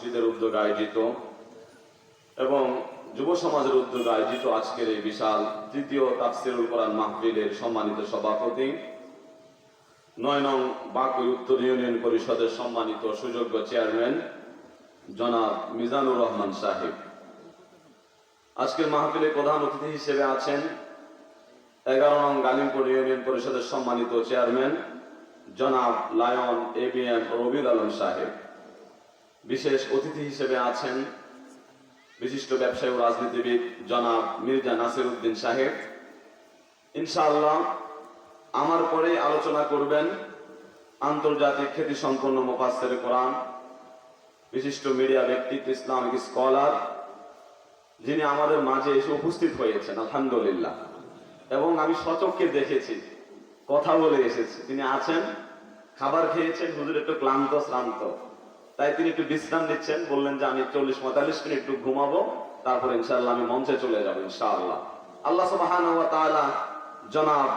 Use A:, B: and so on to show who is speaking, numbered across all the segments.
A: মসজিদের উদ্যোগে আয়োজিত এবং যুব সমাজের উদ্যোগে আয়োজিত আজকের এই বিশাল তৃতীয় তাফসীরুল কোরআন মাহফিলের সম্মানিত সভাপতি, ৯ নং বাকুই উত্তর ইউনিয়ন পরিষদের সম্মানিত সুযোগ্য চেয়ারম্যান জনাব মিজানুর রহমান সাহেব। আজকের মাহফিলে প্রধান অতিথি হিসেবে আছেন 11 নং গালিমপুর ইউনিয়ন পরিষদের সম্মানিত চেয়ারম্যান জনাব লায়ন ABM রবিউল আলম সাহেব। বিশেষ অতিথি হিসেবে আছেন বিশিষ্ট ব্যবসায়ী ও রাজনীতিবিদ জনাব মির্জা নাসির উদ্দিন সাহেব। ইনশাআল্লাহ আমার পরে আলোচনা করবেন আন্তর্জাতিক খ্যাতিসম্পন্ন মুফাসসিরে কোরআন, বিশিষ্ট মিডিয়া ব্যক্তিত্ব, ইসলামিক স্কলার, যিনি আমাদের মাঝে এসে উপস্থিত হয়েছেন আলহামদুলিল্লাহ, এবং আমি সচক্ষে দেখেছি, কথা বলে এসেছি। তিনি আছেন, খাবার খেয়েছেন, হুজুর একটু ক্লান্ত শ্রান্ত, তাই তিনি একটু বিশ্রাম নিচ্ছেন। বললেন যে আমি 40-45 মিনিট একটু ঘুমাবো, তারপর ইনশাআল্লাহ আমি মঞ্চে চলে যাব ইনশাআল্লাহ। আল্লাহ সুবহানাহু ওয়া তাআলা জনাব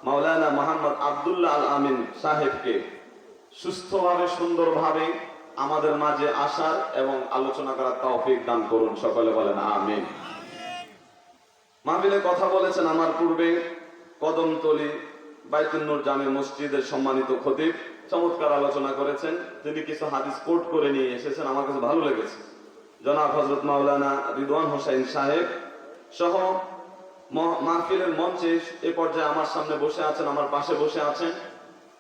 A: মাওলানা মোহাম্মদ আব্দুল্লাহ আল আমিন সাহেবকে সুস্থভাবে সুন্দরভাবে আমাদের মাঝে আসার এবং আলোচনা করার তৌফিক দান করুন। সকলে বলেন আমিন। মাহফিলে কথা বলেছেন আমার পূর্বে কদমতলী বাইতুন নূর জামে মসজিদের সম্মানিত খতিব, চমৎকার আলোচনা করেছেন। তিনি কিছু হাদিস কোট করে নিয়ে এসেছেন, আমার কাছে ভালো লেগেছে। জনাব হযরত মাওলানা রিদওয়ান হোসেন সাহেব সহ মাহফিলের মঞ্চে এ পর্যায়ে আমার সামনে বসে আছেন, আমার পাশে বসে আছেন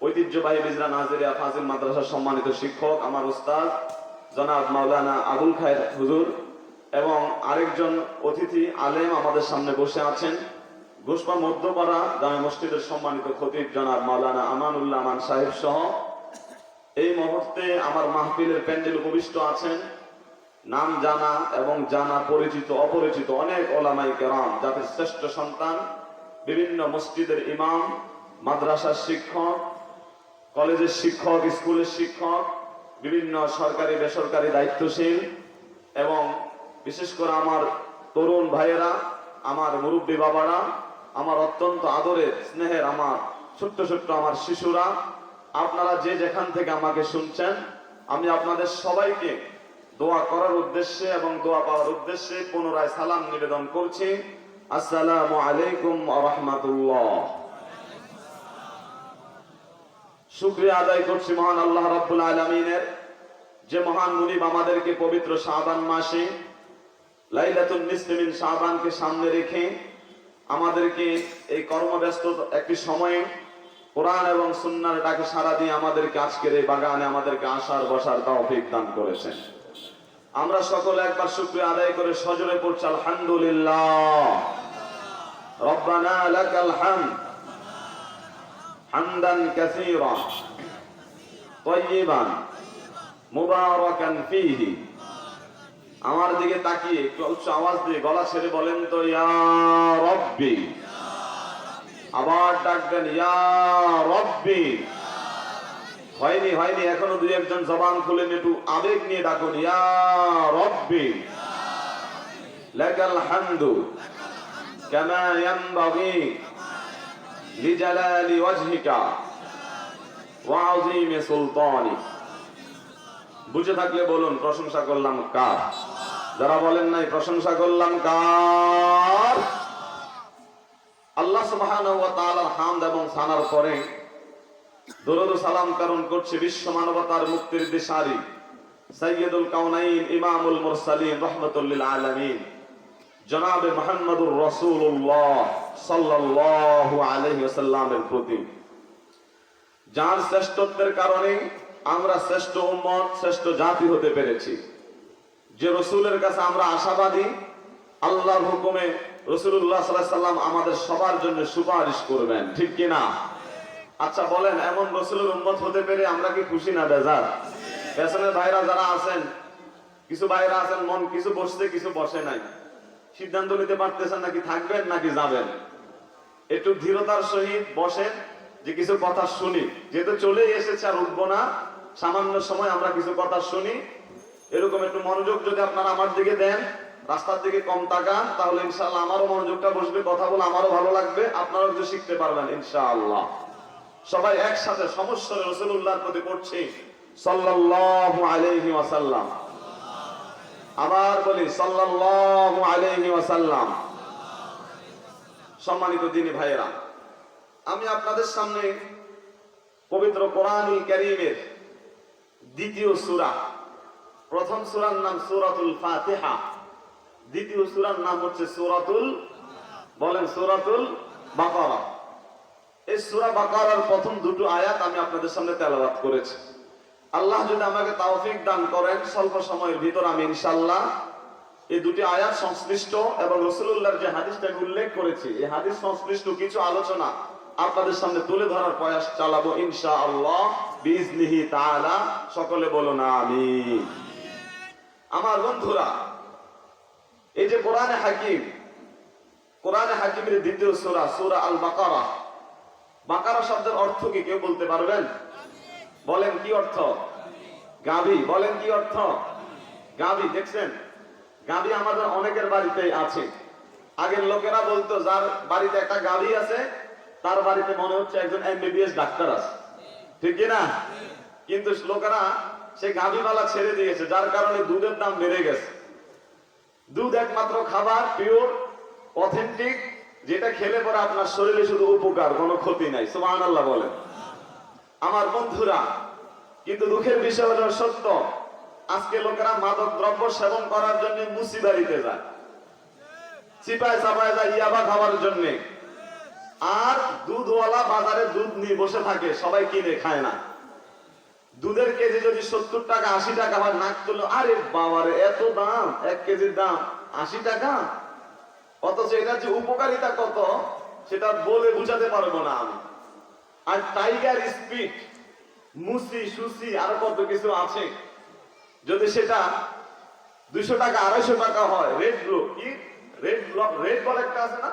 A: ঐতিহ্যবাহী বিজরা নাজেরিয়া ফাজিল মাদ্রাসার সম্মানিত শিক্ষক আমার উস্তাদ জনাব মাওলানা আবুল খায়ের হুজুর, এবং আরেকজন অতিথি আলেম আমাদের সামনে বসে আছেন ঘোষপা মধ্যপাড়া জামে মসজিদের সম্মানিত খতিব জনাব মাওলানা আমানুল্লাহ আমান সাহেব সহ এই মুহূর্তে আমার মাহফিলের প্যান্ডেল উপবিষ্ট আছেন নাম জানা এবং জানা পরিচিত অপরিচিত অনেক ওলামায়ে কেরাম, জাতির শ্রেষ্ঠ সন্তান, বিভিন্ন মসজিদের ইমাম, মাদ্রাসার শিক্ষক, কলেজের শিক্ষক, স্কুলের শিক্ষক, বিভিন্ন সরকারি বেসরকারি দায়িত্বশীল, এবং বিশেষ করে আমার তরুণ ভাইয়েরা, আমার মুরব্বী বাবারা, আমার অত্যন্ত আদরের স্নেহের আমার ছোট্ট ছোট্ট আমার শিশুরা, আপনারা যে যেখান থেকে আমাকে শুনছেন, আমি আপনাদের সবাইকে দোয়া করার উদ্দেশ্যে এবং দোয়া পাওয়ার উদ্দেশ্যে পুনরায় সালাম নিবেদন করছি। আসসালামু আলাইকুম ওয়া রাহমাতুল্লাহ। শুকরিয়া আদায় করছি মহান আল্লাহ রাব্বুল আলামিনের, যে মহান মুনিব আমাদেরকে পবিত্র শাবান মাসে লাইলাতুন নিসফি মিন শাবানকে সামনে রেখে আমাদেরকে এই কর্মব্যস্ত একটি সময়ে কোরআন এবং সুন্নাহর ডাকে সাড়া দিয়ে আমাদেরকে আজকের এই বাগানে আমাদেরকে আসার বসার তৌফিক দান করেছেন। আমরা সকলে একবার শুকরিয়া আদায় করে সজোরে পড়ছি আলহামদুলিল্লাহ। রব্বানা লাকাল হামদ হামদান কাসীরা তাইয়িবান মুবারাকান ফীহি। আমার দিকে তাকিয়ে একটু উচ্চ আওয়াজ দিয়ে গলা ছেড়ে বলেন তো ইয়া রব্বি। আবার ডাকবেন ইয়া রব্বি। হয়নি এখনো দুই একজন জবান খুলে একটু আবেগ নিয়ে ডাকুন ইয়া রব্বি লাকাল হামদু কামা ইয়ানবাগি লিজালালি ওয়াজহিকা ওয়া আযীমি সুলতানি। বুঝে থাকলে বলুন প্রশংসা করলাম কার? যারা বলেন নাই প্রশংসা করলাম কার? আল্লাহ সুবহানাহু ওয়া তাআলার হামদ এবং সানার পরে দরুদ ও সালাম কারণ করছে বিশ্ব মানবতার মুক্তির দিশারি সাইয়্যিদুল কাউনাইন ইমামুল মুরসালিন রাহমাতুল লিল আলামিন জনাবে মুহাম্মদুর রাসূলুল্লাহ সাল্লাল্লাহু আলাইহি ওয়াসাল্লামের প্রতি, যার শ্রেষ্ঠত্বের কারণে আমরা শ্রেষ্ঠ উম্মত, শ্রেষ্ঠ জাতি হতে পেরেছি। যে রসুলের কাছে আমরা আশাবাদী, আল্লাহর হুকুমে রাসূলুল্লাহ সাল্লাল্লাহু আলাইহি ওয়াসাল্লাম আমাদের সবার জন্য সুপারিশ করবেন, ঠিক কি না? আচ্ছা বলেন, এমন রসুলের উম্মত হতে পেরে আমরা কি খুশি না বেজার? পেছনের ভাইরা যারা আছেন, কিছু ভাইরা আছেন মন কিছু বসছে কিছু বসে নাই, সিদ্ধান্ত নিতে পারতেছেন নাকি থাকবেন নাকি যাবেন। একটু ধীরতার সহিত বসেন, যে কিছু কথা শুনি, যেহেতু চলে এসেছে আর উঠবো না, সামান্য সময় আমরা কিছু কথা শুনি। এরকম একটু মনোযোগ যদি আপনারা আমার দিকে দেন, রাস্তার দিকে কম তাকান, তাহলে ইনশাআল্লাহ আমারও মনোযোগটা বসবে, কথা বলে আমারও ভালো লাগবে, আপনারাও কিছু শিখতে পারবেন ইনশাআল্লাহ। সবাই একসাথে সমস্বরে রাসূলুল্লাহর প্রতি পড়ছি সাল্লাল্লাহু আলাইহি ওয়াসাল্লাম। আবার বলি সাল্লাল্লাহু আলাইহি ওয়াসাল্লাম। সম্মানিত দিনী ভাইয়েরা, আমি আপনাদের সামনে পবিত্র কোরআনুল কারীমের দ্বিতীয় সূরা, প্রথম সূরার নাম সূরাতুল ফাতিহা, দ্বিতীয় সূরার নাম হচ্ছে সূরাতুল, বলেন সূরাতুল বাকারা। এই সূরা বাকারার প্রথম দুটো আয়াত আমি আপনাদের সামনে তেলাওয়াত করেছি। আল্লাহ যদি আমাকে তৌফিক দান করেন, স্বল্প সময়ের ভিতর আমি ইনশাআল্লাহ এই দুটি আয়াত সংশ্লিষ্ট এবং রাসূলুল্লাহর যে হাদিসটা উল্লেখ করেছি, এই হাদিস সংশ্লিষ্ট কিছু আলোচনা আপনাদের সামনে তুলে ধরার প্রয়াস চালাবো ইনশাআল্লাহ বিইজনিহি তাআলা। সকলে বলুন আমিন। আমার বন্ধুরা, এই যে কোরআনে হাকিম, কোরআনে হাকিমের দ্বিতীয় সূরা, সূরা আল বাকারা। বাকারা শব্দের অর্থ কি কেউ বলতে পারবেন? বলেন কি অর্থ? গাভী। বলেন কি অর্থ? গাভী। দেখছেন, গাভী আমাদের অনেকের বাড়িতেই আছে। আগের লোকেরা বলতো যার বাড়িতে একটা গাভী আছে তার বাড়িতে মনে হচ্ছে একজন এমবিবিএস ডাক্তার আছে, ঠিক কিনা? কিন্তু লোকেরা সেই গাভীওয়ালা ছেড়ে দিয়েছে, যার কারণে দুধের দাম বেড়ে গেছে। দুধ একমাত্র খাবার, পিওর অথেন্টিক, যেটা খেলে পরে আপনার শরীরে শুধু উপকার, কোনো ক্ষতি নাই। সুবহানাল্লাহ বলেন। আমার বন্ধুরা, কিন্তু দুঃখের বিষয় হলো সত্য, আজকে লোকেরা মাদক দ্রব্য সেবন করার জন্য মুসিবাড়িতে যায়, চিপায় চাপায় যায় ইয়াবা খাওয়ার জন্য। আর দুধওয়ালা বাজারে দুধ নিয়ে বসে থাকে, সবাই কিনে খায় না। দুধের কেজি যদি 70 টাকা 80 টাকা হয়, নাক তুলো, আরে বাবারে এত দাম, 1 কেজির দাম 80 টাকা। অথচ এটার যে উপকারিতা কত সেটা বলে বুঝাতে পারবো না আমি। আর টাইগার স্পিড, মুসি সুসি আরো কত কিছু আছে, যদি সেটা 200 টাকা 250 টাকা হয়, রেড ব্লু কি রেড ব্লক রেড বল একটা আছে না,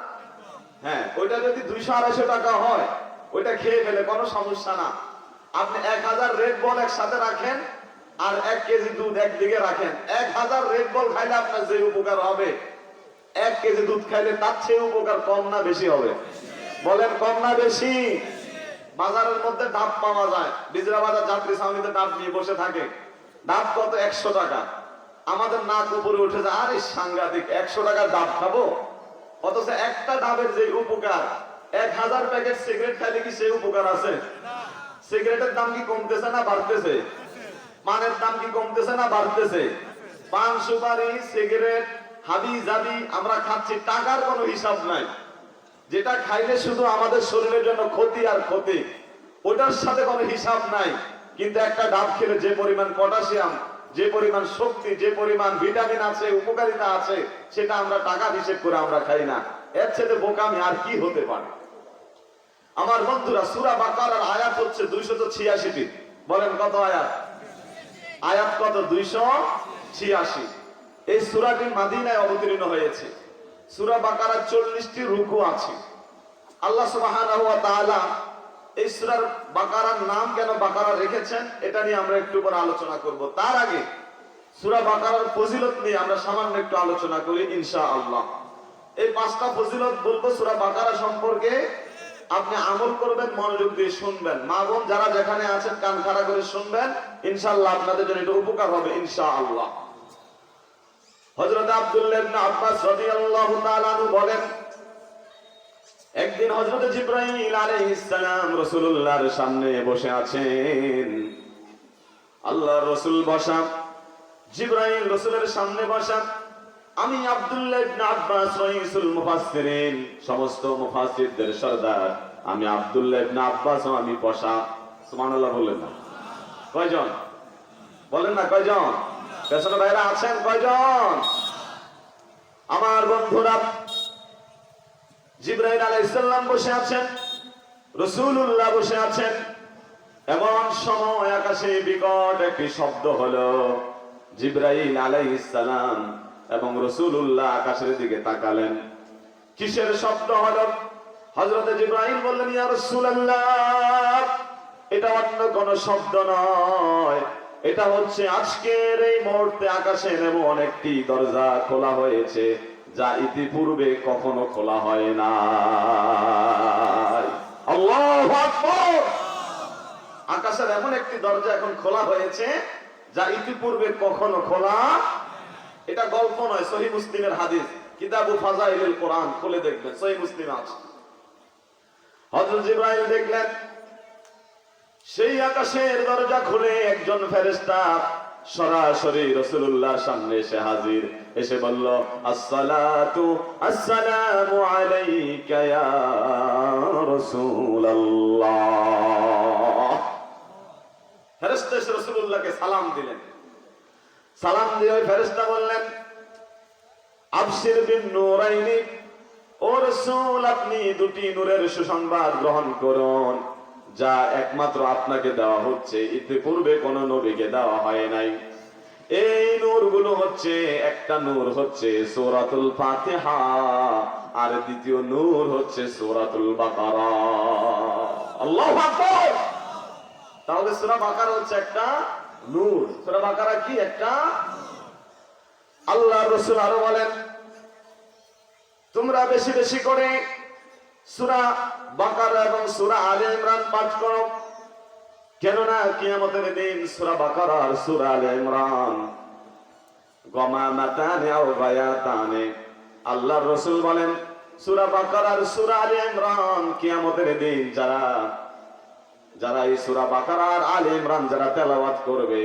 A: হ্যাঁ, ওইটা যদি 200-250 টাকা হয়, ওইটা খেয়ে ফেলে কোনো সমস্যা না। আপনি 1000 রেড বল একসাথে রাখেন আর 1 কেজি দুধ একদিকে রাখেন, 1000 রেড বল খাইলে আপনার যে উপকার হবে, 1 কেজি দুধ খাইলে তার চেয়ে উপকার কম না বেশি হবে? বলেন কম না বেশি? বাজারের মধ্যে ডাব পাওয়া যায়, বিজরা বাজার যাত্রী ছাউনিতে ডাব নিয়ে বসে থাকে। ডাব কত? 100 টাকা। আমাদের নাক উপরে উঠে যায়, আরে সাংঘাতিক, 100 টাকার ডাব খাবো। অথচ একটা ডাবের যে উপকার, 1000 প্যাকেট সিগারেট খাইলে কি সেই উপকার আছে? সিগারেটের দাম কি কমতেছে না বাড়তেছে? পানের দাম কি কমতেছে না বাড়তেছে? পান সুপারি সিগারেট হাবি জাবি আমরা খাচ্ছি, টাকার কোনো হিসাব নাই। যেটা খাইলে শুধু আমাদের শরীরের জন্য ক্ষতি আর ক্ষতি, ওটার সাথে কোনো হিসাব নাই। কিন্তু একটা ডাব খেলে যে পরিমাণ পটাশিয়াম, যে পরিমাণ শক্তি, যে পরিমাণ ভিটামিন আছে, উপকারিতা আছে, সেটা আমরা টাকা হিসেব করে আমরা খাই না। এর চেয়ে বোকামি আর কি হতে পারে? আমার বন্ধুরা, সূরা বাকারার আয়াত হচ্ছে 286টি। বলেন কত আয়াত? আয়াত কত? 286। এই সূরাটি মদিনায় অবতীর্ণ হয়েছে। সূরা বাকারার 40টি রুকু আছে। আল্লাহ সুবহানাহু ওয়া তাআলা এই সূরা বাকারার নাম কেন বাকারা রেখেছেন, এটা নিয়ে আমরা একটু পরে আলোচনা করব। তার আগে সূরা বাকারার ফজিলত নিয়ে আমরা সামান্য একটু আলোচনা করি ইনশাআল্লাহ। এই 5টা ফজিলত বলবো সূরা বাকারা সম্পর্কে, আপনি আমল করবেন, মনোযোগ দিয়ে শুনবেন। মা বোন যারা যেখানে আছেন কান খাড়া করে শুনবেন, ইনশাআল্লাহ আপনাদের জন্য এটা উপকার হবে ইনশাআল্লাহ। হযরত আব্দুল্লাহ ইবনে আব্বাস রাদিয়াল্লাহু তাআলা আনহু বলেন, একদিন হযরত জিবরাইল আলাইহিস সালাম রাসূলুল্লাহর সামনে বসে আছেন। আল্লাহর রাসূল বসা, জিবরাইল রাসূলের সামনে বসা। আমি আব্দুল্লাহ ইবনে আব্বাস রাইসুল মুফাসসিরিন, সমস্ত মুফাসসিরদের সরদার আমি আব্দুল্লাহ ইবনে আব্বাস, আমি বসা। সুবহানাল্লাহ বলেন না? কয়জন বলেন না? কয়জন? পেছনে ভাইরা আছেন কয়জন? আমার বন্ধুরা, জিবরাইল আলাইহিস সালাম বসে আছেন, রাসূলুল্লাহ বসে আছেন। এমন সময় আকাশে বিকট একটি শব্দ হলো। জিবরাইল আলাইহিস সালাম এবং রাসূলুল্লাহ আকাশের দিকে তাকালেন। কিসের শব্দ হলো? হযরত জিবরাইল বললেন, ইয়া রাসূলুল্লাহ, এটা অন্য কোন শব্দ নয়, এটা হচ্ছে আজকের এই মুহূর্তে আকাশে এমন একটি দরজা খোলা হয়েছে যা ইতিপূর্বে কখনো খোলা হয় না। আল্লাহু আকবার! আকাশের এমন একটি দরজা এখন খোলা হয়েছে যা ইতিপূর্বে কখনো খোলা এটা গল্প নয়, সহিহ মুসলিমের হাদিস, কিতাবু ফাজাইলুল কোরআন খুলে দেখবেন, সহিহ মুসলিম আছে। হযরত জিবরাইল দেখলেন সেই আকাশের দরজা খুলে একজন ফেরেশতা সরাসরি রাসূলুল্লাহর সামনে এসে হাজির, এসে বলল, আসসালাতু আসসালামু আলাইকা ইয়া রাসূলুল্লাহ। ফেরেশতা এসে রাসূলুল্লাহকে সালাম দিলেন। সালাম দিয়ে ওই ফেরেশতা বললেন, আবশির বিন নূরাইনি, ও রাসূল আপনি দুটি নূরের সুসংবাদ গ্রহণ করুন, যা একমাত্র আপনাকে দেওয়া হচ্ছে, ইতিপূর্বে কোন নবীকে দেওয়া হয় নাই। এই নূরগুলো হচ্ছে, একটা নূর হচ্ছে সূরাতুল ফাতিহা, আর দ্বিতীয় নূর হচ্ছে সূরাতুল বাকারা। আল্লাহু আকবার। তাহলে সূরা বাকারা হচ্ছে একটা নূর। সূরা বাকারা কি? একটা। আল্লাহর রাসূল আরো বলেন, তোমরা বেশি বেশি করে সূরা বাকারা এবং সূরা আলে ইমরান পাঠ করো, কেননা কিয়ামতের দিন সূরা বাকারা আর সূরা আলে ইমরান গামামাতানে আও গায়াতানে। আল্লাহর রাসূল বলেন, সূরা বাকারা আর সূরা আলে ইমরান কিয়ামতের দিন যারা এই সূরা বাকারা আর আলে ইমরান যারা তেলাওয়াত করবে,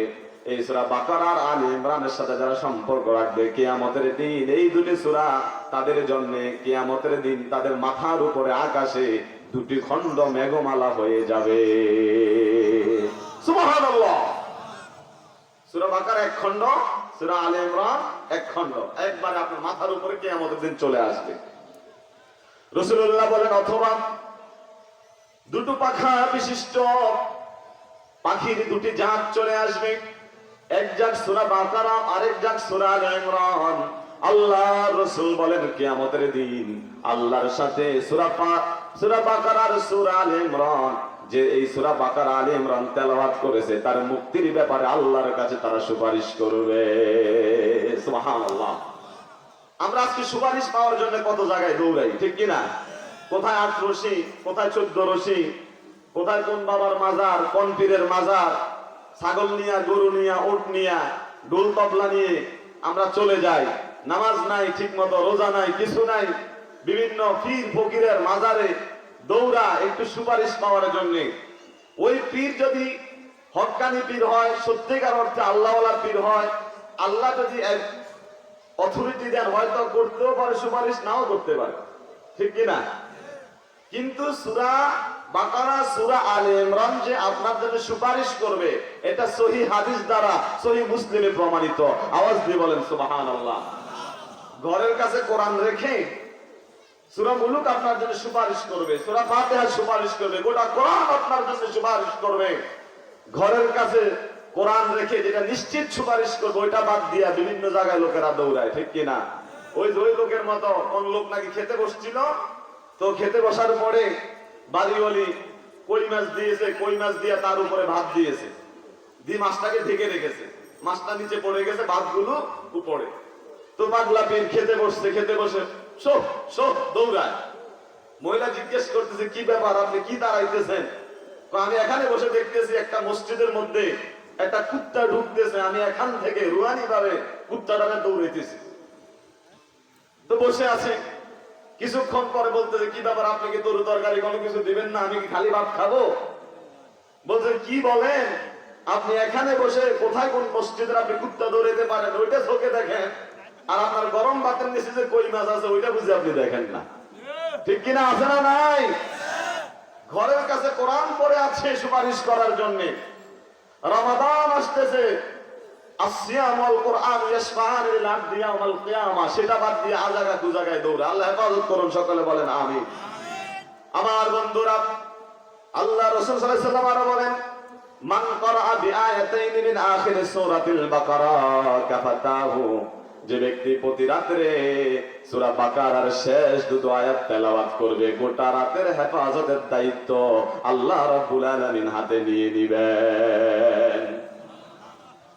A: এই সূরা বাকারা আর আলে ইমরানের সাথে যারা সম্পর্ক রাখবে, কিয়ামতের দিন এই দুটি সূরা তাদের জন্য কিয়ামতের দিন তাদের মাথার উপরে আকাশে দুটি খণ্ড মেঘমালা হয়ে যাবে। সুবহানাল্লাহ। সূরা বাকারা এক খণ্ড, সূরা আলে ইমরান এক খণ্ড, একবারে আপনার মাথার উপরে কিয়ামতের দিন চলে আসবে। রাসূলুল্লাহ বলেন, অথবা দুটো পাখা বিশিষ্ট পাখির দুটি জাত চলে আসবে, এক জাত সূরা বাকারা, আরেক জাত সূরা আলে ইমরান। আল্লাহর রাসূল বলেন, কিয়ামতের দিন আল্লাহর সাথে সূরা বাকারা আর সূরা আলে ইমরান, যে এই সূরা বাকারা আলে ইমরান তেলাওয়াত করেছে, তার মুক্তির ব্যাপারে আল্লাহর কাছে তারা সুপারিশ করবে। সুবহানাল্লাহ। আমরা আজকে সুপারিশ পাওয়ার জন্য কত জায়গায় দৌড়াই, ঠিক কি না? কোথায় 8 রশি, কোথায় 14 রশি, কোথায় কোন বাবার মাজার, কোন পীরের মাজার, ছাগল নিয়া, গরু নিয়া, উট নিয়া, ঢোল তবলা নিয়ে আমরা চলে যাই। নামাজ নাই ঠিক মতো, রোজা নাই, কিছু নাই, বিভিন্ন পীর ফকিরের মাজারে দৌড়া একটু সুপারিশ পাওয়ার জন্য। ওই পীর যদি হক্কানি পীর হয়, সত্যিকার অর্থে আল্লাহওয়ালা পীর হয়, আল্লাহ যদি অথরিটি দেন, হয়তো করতেও পারে সুপারিশ, নাও করতে পারে, ঠিক কিনা? কিন্তু সূরা বাকারা, সূরা আলে ইমরান যে আপনার জন্য সুপারিশ করবে, এটা সহিহ হাদিস দ্বারা সহিহ মুসলিমে প্রমাণিত। আওয়াজ দিয়ে বলেন সুবহানাল্লাহ। ঘরের কাছে কোরআন রেখে সূরা মুলুক আপনার জন্য সুপারিশ করবে, সূরা ফাতিহা সুপারিশ করবে, গোটা কোরআন আপনার জন্য সুপারিশ করবে। ঘরের কাছে কোরআন রেখে যেটা নিশ্চিত সুপারিশ করবে, ওইটা বাদ দিয়া বিভিন্ন জায়গায় লোকেরা দৌড়ায়, ঠিক কিনা? ওই লোকের মতো কোন লোক নাকি খেতে বসছিল, তো খেতে বসার পরে বাড়িওয়ালি কই মাছ দিয়েছে, কই মাছ দিয়ে তার উপরে ভাত দিয়েছে, দিয়ে মাছটাকে ঢেকে রেখেছে, মাছটা নিচে পড়ে গেছে, ভাতগুলো উপরে। তো পাগলা পীর খেতে বসছে, খেতে বসে সব দৌড়ায়। মহিলা জিজ্ঞেস করতেছে, কি ব্যাপার, আপনি কি দাঁড়াইতেছেন? আমি এখানে বসে দেখতেছি একটা মসজিদের মধ্যে একটা কুত্তা ঢুকতেছে, আমি এখান থেকে রুহানি ভাবে কুত্তাটাকে দৌড়াইতেছি। তো বসে আছে, কিছুক্ষণ পরে বলতেছে, কি ব্যাপার, আপনি কি তরু তরকারি কোনো কিছু দিবেন না? আমি কি খালি ভাত খাবো? বলছে, কি বলেন, আপনি এখানে বসে কোথায় কোন মসজিদের আপনি কুত্তা দৌড়াইতে পারেন, ওইটা চোখে দেখেন, আর আপনার গরম ভাতের নিচে যে কই মাছ আছে ওইটা বুঝে আপনি দেখেন না, ঠিক কিনা? আছে না নাই? ঘরের কাছে কোরআন পড়ে আছে সুপারিশ করার জন্য। রমাদান আসতেছে, আসিয়াম ওয়াল কোরআন ইয়াশফাআন লিল আবদি ইয়াওমাল কিয়ামা, সেটা বাদ দিয়ে আজাগা কুজাগায় দৌড়ে। আল্লাহ হেফাজত করুন, সকলে বলেন আমিন। আমার বন্ধুরা, আল্লাহ রাসূল সাল্লাল্লাহু আলাইহি ওয়াসাল্লাম আরো বলেন, মান ক্বারা বিআয়াতাইনি মিন আখির সূরাতিল বাকারা কাফাতাহু, যে ব্যক্তি প্রতি রাতে সূরা বাকারার শেষ দুটো আয়াত তেলাওয়াত করবে, গোটা রাতের হেফাজতের দায়িত্ব আল্লাহ রাব্বুল আলামিন হাতে নিয়ে নেবেন।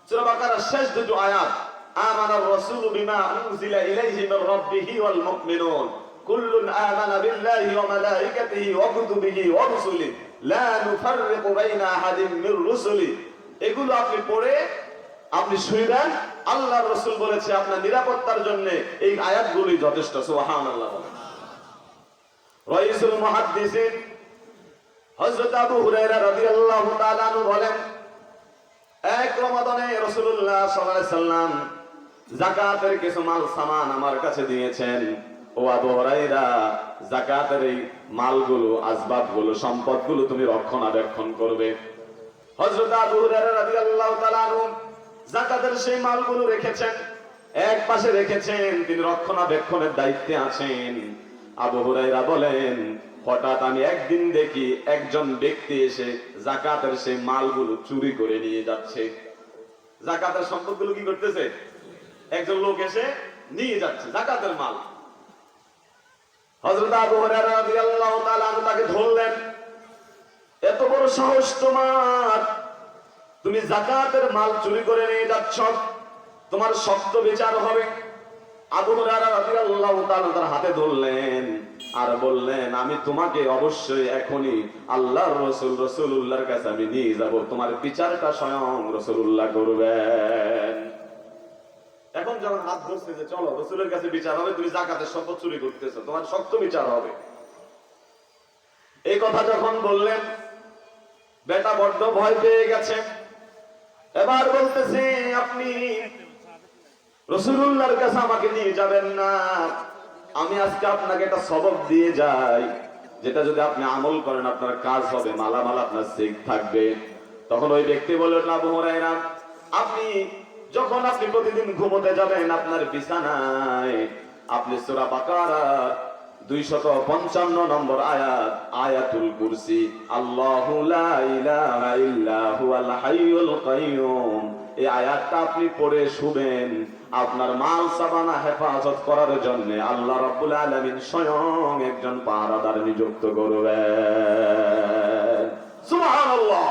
A: সূরা বাকারার শেষ দুটো আয়াত, আমানার রাসূলু বিমা উনজিলা ইলাইহি মির রাব্বিহি ওয়াল মুমিনুন কুল্লুন আমানা বিল্লাহি ওয়া মালাইকাতিহি ওয়া কুতুবিহি ওয়া রুসুলিহি লা নুফাররিকু বাইনা আহাদিন মির রুসুলি। এগুলো আপনি পড়ে আপনি শুইবেন, আল্লাহর রাসূল বলেছে আপনার নিরাপত্তার জন্য এই আয়াতগুলি যথেষ্ট। সুবহানাল্লাহ। রাইসুল মুহাদ্দিসিন হযরত আবু হুরায়রা রাদিয়াল্লাহু তাআলা আনহু বলেন, এক রমাদানে রাসূলুল্লাহ সাল্লাল্লাহু আলাইহি সাল্লাম যাকাতের কিছু মাল সামান আমার কাছে দিয়েছেন। ও আবু হুরায়রা, যাকাতের এই মালগুলো, আসবাবগুলো, সম্পদগুলো তুমি রক্ষণাবেক্ষণ করবে। হযরত আবু হুরায়রা রাদিয়াল্লাহু তাআলা আনহু যাকাতের সেই মালগুলো রেখেছেন, এক পাশে রেখেছেন, তিনি রক্ষণাবেক্ষণের দায়িত্বে আছেন। আবু হুরায়রা বলেন, হঠাৎ আমি একদিন দেখি একজন ব্যক্তি এসে যাকাতের সেই মালগুলো চুরি করে নিয়ে যাচ্ছে। যাকাতের সম্পদগুলো কি করতেছে? একজন লোক এসে নিয়ে যাচ্ছে যাকাতের মাল। হযরত আবু হুরায়রা রাদিয়াল্লাহু তাআলা আনহু তাকে ধরলেন, এত বড় সাহস তোমার, তুমি যাকাতের মাল চুরি করে নিয়ে যাচ্ছ, তোমার শক্ত বিচার হবে। আবু হুরায়রা রাদিয়াল্লাহু তাআলা তার হাতে ধরলেন আর বললেন, আমি তোমাকে অবশ্যই এখনই আল্লাহর রাসূল রাসূলুল্লাহর কাছে আমি নিয়ে যাব, তোমার বিচারটা স্বয়ং রাসূলুল্লাহ করবেন। এখন যখন হাত ধরছে যে চলো রাসূলের কাছে বিচার হবে, তুমি যাকাতের সম্পদ চুরি করতেছো, তোমার শক্ত বিচার হবে, এই কথা যখন বললেন, বেটা বড্ড ভয় পেয়ে গেছে। এবার বলতেছে, আপনি রাসূলুল্লাহর কাছে আমাকে নিয়ে যাবেন না, আমি আজকে আপনাকে একটা সবক দিয়ে যাই, যেটা যদি আপনি আমল করেন আপনার কাজ হবে, মালামাল আপনার সেফ থাকবে। তখন ওই ব্যক্তি বললেন, আবু হুরায়রা, যখন আপনি প্রতিদিন ঘুমোতে যাবেন, আপনার বিছানায় আপনি সূরা বাকারা 255 নম্বর আয়াত, আয়াতুল কুরসি, আল্লাহু লা ইলাহা ইল্লা হুয়াল হাইয়ুল কাইয়ুম, এই আয়াতটা আপনি পড়ে শুবেন। আপনার মাল সাবানা হেফাজত করার জন্য আল্লাহ রাব্বুল আলামিন স্বয়ং একজন পাহারাদার নিযুক্ত করবেন। সুবহানাল্লাহ।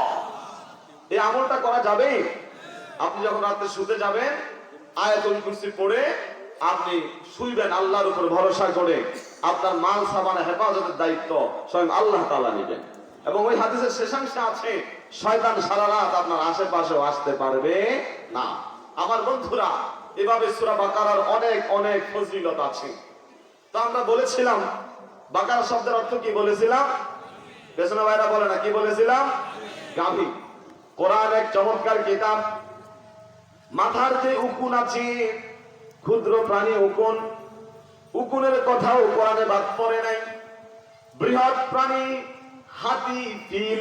A: এই আমলটা করা যাবে। আপনি যখন রাতে শুতে যাবেন, আয়াতুল কুরসি পড়ে আপনি শুইবেন, আল্লাহর উপর ভরসা করে আপনার মাল সাবানা হেফাজতের দায়িত্ব স্বয়ং আল্লাহ তাআলা নেবেন। এবং ওই হাদিসের শেষাংশে আছে, শয়তান সারা রাত আপনার আশেপাশেও আসতে পারবে না। আমার বন্ধুরা, এভাবে সূরা বাকারার অনেক অনেক ফজিলত আছে। তো আমরা বলেছিলাম বাকারা শব্দের অর্থ কি বলেছিলাম? পেছনে ভাইরা বলে না, কি বলেছিলাম? গাভী। কোরআন এক চমৎকার কিতাব। মাথার যে উকুন আছে, ক্ষুদ্র প্রাণী উকুন, উকুনের কথাও কোরআনে বাদ পড়ে নাই। বৃহৎ প্রাণী হাতি, ফিল,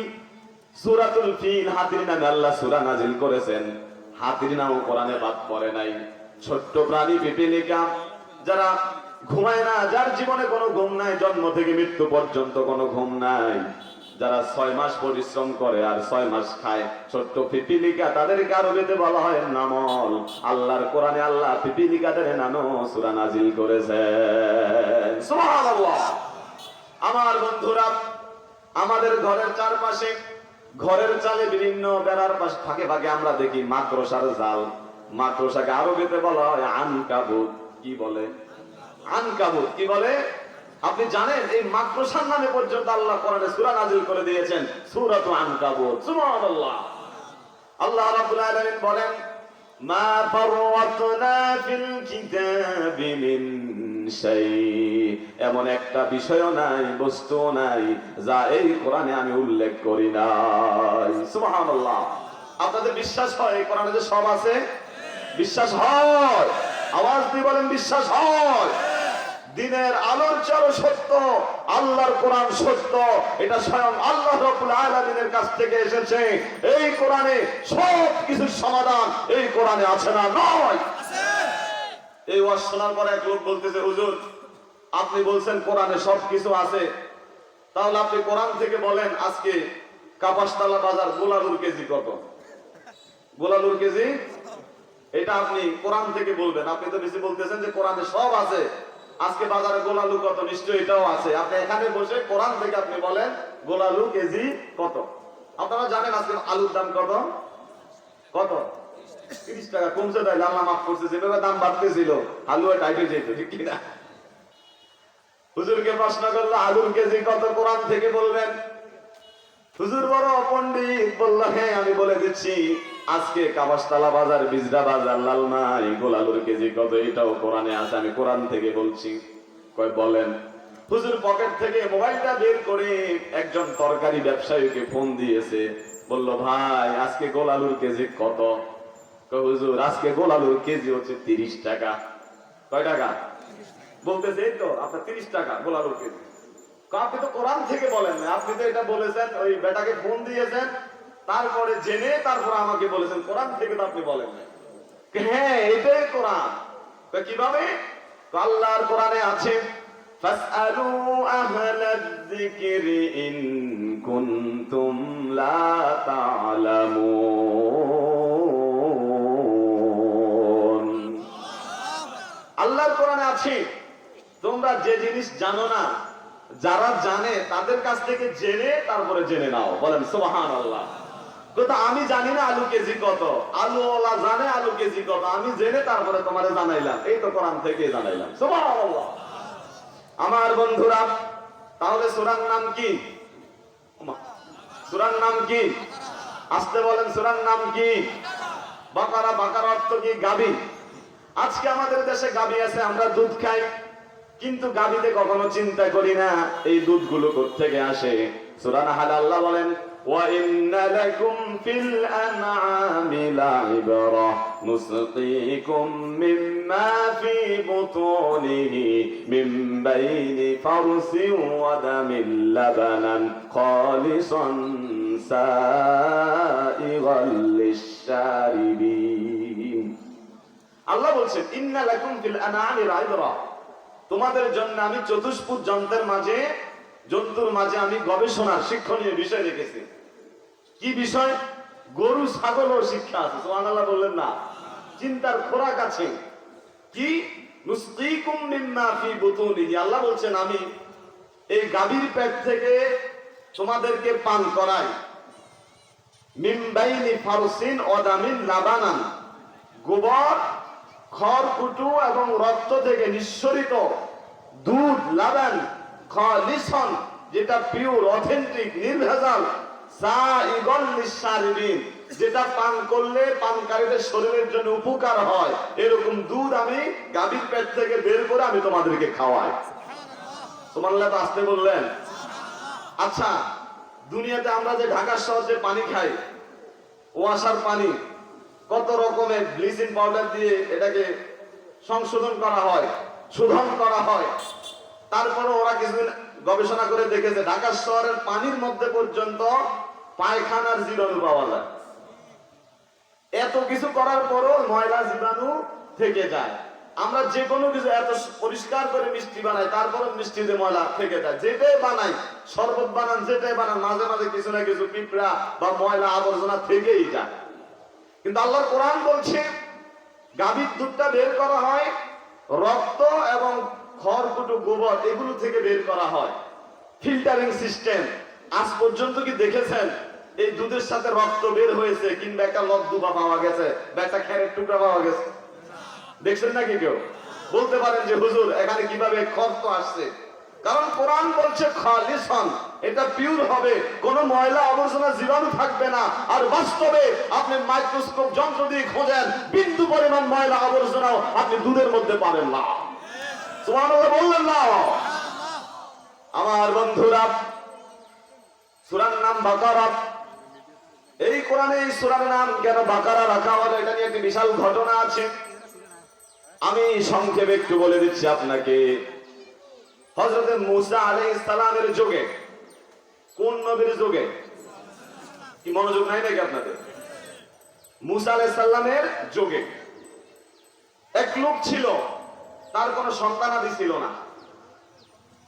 A: সূরাতুল ফিল, হাতির নামে আল্লাহ সূরা নাজিল করেছেন, হাতির নামও কোরআনে বাদ পড়ে নাই। ছোট্ট প্রাণী পিপীলিকা, যারা ঘুমায় না, যার জীবনে কোনো ঘুম নাই, জন্ম থেকে মৃত্যু পর্যন্ত কোনো ঘুম নাই, যারা 6 মাস পরিশ্রম করে আর 6 মাস খায়, ছোট্ট পিপীলিকা, তাদেরকে আরবিতে বলা হয় নামল। আল্লাহর কোরআনে আল্লাহ পিপীলিকাদের নামেও সূরা নাজিল করেছেন। সুবহানাল্লাহ। আমার বন্ধুরা, আমাদের ঘরের চারপাশে, ঘরের চালে বিভিন্ন বেড়ার পাশে ফাঁকে ফাঁকে আমরা দেখি মাকড়সার জাল। মাকড়সাকে আরবিতে বলা হয় আনকাবুত। কি বলে? আনকাবুত। কি বলে? আপনি জানেন এই মাকড়সার নামে পর্যন্ত আল্লাহ কোরআনে সূরা নাজিল করে দিয়েছেন, সূরাতুল আনকাবুত। সুবহানাল্লাহ। আল্লাহ রাব্বুল আলামিন বলেন, মা ফাররাতনা ফিল কিতাবি মিন শাই, এমন একটা বিষয়ও নাই, বস্তুও নাই যা এই কোরআনে আমি উল্লেখ করি নাই। সুবহানাল্লাহ। আপনাদের বিশ্বাস হয় এই কোরআনে যে সব আছে? বিশ্বাস হয়? আওয়াজ দিয়ে বলেন, বিশ্বাস হয়? দিনের আলোর চারও সত্য, আল্লাহর কোরআন সত্য, এটা স্বয়ং আল্লাহ রাব্বুল আলামিনের কাছ থেকে এসেছে। এই কোরআনে সব কিছুর সমাধান এই কোরআনে আছে না? নয়। এই ওয়াজ শোনার পর এক লোক বলতেছে, হুজুর আপনি বলছেন কোরআনে সব কিছু আছে, তাহলে আপনি কোরআন থেকে বলেন আজকে কাপাসতলা বাজার গোলালুর কেজি কত? গোলালুর কেজি এটা আপনি কোরআন থেকে বলবেন। আপনি তো বেশি বলতেছেন যে কোরআনে সব আছে, আজকে বাজারে গোলালু কত? নিশ্চয়ই এটাও আছে। আপনি এখানে বসে কোরআন থেকে আপনি বলেন গোলালু কেজি কত? আপনারা জানেন আজকে আলুর দাম কত? কত? 30 টাকা কমছে। তাই আল্লাহ মাফ করছে, যেভাবে দাম বাড়তেছিল আলুও টাইট হয়ে যেত, ঠিক কিনা? হুজুরকে প্রশ্ন করলো আলুর কেজি কত? কোরআন থেকে বলবেন। হুজুর বড় পণ্ডিত, বলল হ্যাঁ আমি বলে দিচ্ছি, আজকে কাবাসতলা বাজার, বিজরা বাজার, লালমাই, গোলালুর কেজি কত, এটাও কোরআনে আছে। আমি কোরআন থেকে বলছি। কয় বলেন। হুজুর পকেট থেকে মোবাইলটা বের করে একজন তরকারি ব্যবসায়ীকে ফোন দিয়েছে, বলল ভাই আজকে গোলালুর কেজি কত? কয় হুজুর আজকে গোলালুর কেজি হচ্ছে 30 টাকা। কয় টাকা? বলতেছে এই তো আপনার 30 টাকা গোলালুর কেজি। আপনি তো কোরআন থেকে বলেন না, আপনি তো এটা বলেছেন ওই বেটাকে ফোন দিয়েছেন, তারপরে জেনে তারপর আমাকে বলেছেন। কোরআন থেকে তো আপনি বলেন না। হ্যাঁ এটাই কোরআন। কিভাবে? আল্লাহর কোরআনে আছে ফাসআলু আহলায যিকরি ইন কুনতুম লা তা'লামুন। আল্লাহর কোরআনে আছে তোমরা যে জিনিস জানো না, যারা জানে তাদের কাছ থেকে জেনে তারপরে জেনে নাও। বলেন সুবহানাল্লাহ। কথা আমি জানি না আলু কেজি কত, আলুওয়ালা জানে আলু কেজি কত, আমি জেনে তারপরে তোমারে জানাইলাম। এই তো কোরআন থেকে জানাইলাম। সুবহানাল্লাহ। আমার বন্ধুরা, তাহলে সূরার নাম কি? সূরার নাম কি? আসতে বলেন, সূরার নাম কি? বাকারা। বাকারা অর্থ কি? গাবি। আজকে আমাদের দেশে গাবি আছে, আমরা দুধ খাই, কিন্তু গাবিতে কখনো চিন্তা করি না এই দুধগুলো কোত্থেকে আসে। সূরা নাহল আল্লাহ বলেন ওয়া ইন্না লাকুম ফিল আনআমি লাইবরা নুসকিকুম মিম্মা ফি বুতুনিহি মিন বাইনি ফারসিন ওয়া দামিন লাবানান খালিসান সাইগাল লিশ-শারিবিন। আল্লাহ বলছেন ইন্না লাকুম ফিল আনআমি লাইবরা, তোমাদের জন্য আমি চতুষ্পুত জন্তুর মাঝে আমি গবেষণার শিক্ষণীয় বিষয় রেখেছি। কি বিষয়? গরু ছাগলও শিক্ষা আছে। সুবহানাল্লাহ বললেন না? চিন্তার খোরাক আছে। কি? নুসকিকুম মিম্মা ফি বুতুনিহি। আল্লাহ বলছেন আমি এই গাভীর পেট থেকে তোমাদেরকে পান করাই। মিন বাইনি ফারসিন ওয়া দামিন লাবানান, গোবর, খড়কুটো এবং রক্ত থেকে নিঃসরিত দুধ, লাবান, খালিসান, যেটা পিওর, অথেন্টিক, নির্ভেজাল, সাইগাল লিশ-শারিবিন, যেটা পান করলে পানকারীদের শরীরের জন্য উপকার হয়, এরকম দুধ আমি গাভীর পেট থেকে বের করে আমি তোমাদেরকে খাওয়াই। সুবহানাল্লাহ। তো আসতে বললেন। আচ্ছা, দুনিয়াতে আমরা যে ঢাকা শহরে পানি খাই, ওয়াসার পানি, কত রকমের ব্লিচিং পাউডার দিয়ে এটাকে সংশোধন করা হয়, শোধন করা হয়। তারপরে ওরা কিছুদিন গবেষণা করে দেখেছে ঢাকা শহরের পানির মধ্যে পর্যন্ত পায়খানার জীবাণু পাওয়া যায়। এত কিছু করার পরও ময়লা জীবাণু থেকে যায়। আমরা যে কোনো কিছু এত পরিষ্কার করে মিষ্টি বানাই, তারপরে মিষ্টিতে ময়লা থেকে যায়। যেটাই বানাই, শরবত বানান, যেটাই বানান, মাঝে মাঝে কিছু না কিছু পিঁপড়া বা ময়লা আবর্জনা থেকেই যায়। কিন্তু আল্লাহর কোরআন বলছে গাভীর দুধটা বের করা হয় রক্ত এবং খড়কুটো, গোবর, এগুলো থেকে বের করা হয়। Filtering system. আজ পর্যন্ত কি দেখেছেন এই দুধের সাথে রক্ত বের হয়েছে কিংবা একটা লবডুবা পাওয়া গেছে বা একটা খেরের টুকরা পাওয়া গেছে? দেখছেন নাকি কেউ? বলতে পারেন যে হুজুর এখানে কিভাবে খড় আসছে? কারণ কোরআন বলছে খালিসান, এটা পিওর হবে, কোনো ময়লা আবর্জনা জীবাণু থাকবে না। আর বাস্তবে আপনি মাইক্রোস্কোপ যন্ত্র দিয়ে খোঁজেন, বিন্দু পরিমাণ ময়লা আবর্জনাও আপনি দুধের মধ্যে পাবেন না। সুবহানাল্লাহ বললেন না? আমার বন্ধুরা, সূরার নাম বাকারা। এই কোরআনে এই সূরার নাম কেন বাকারা রাখা হলো, এটা নিয়ে একটি বিশাল ঘটনা আছে। আমি সংক্ষেপে একটু বলে দিচ্ছি আপনাকে। হযরত মুসা আলাইহিস সালামের যুগে, কোন নবীর যুগে? কি মনোযোগ নাই নাকি আপনাদের? মুসা আলাইহিস সালামের যুগে এক লোক ছিল, তার কোনো সন্তানাদি ছিল না,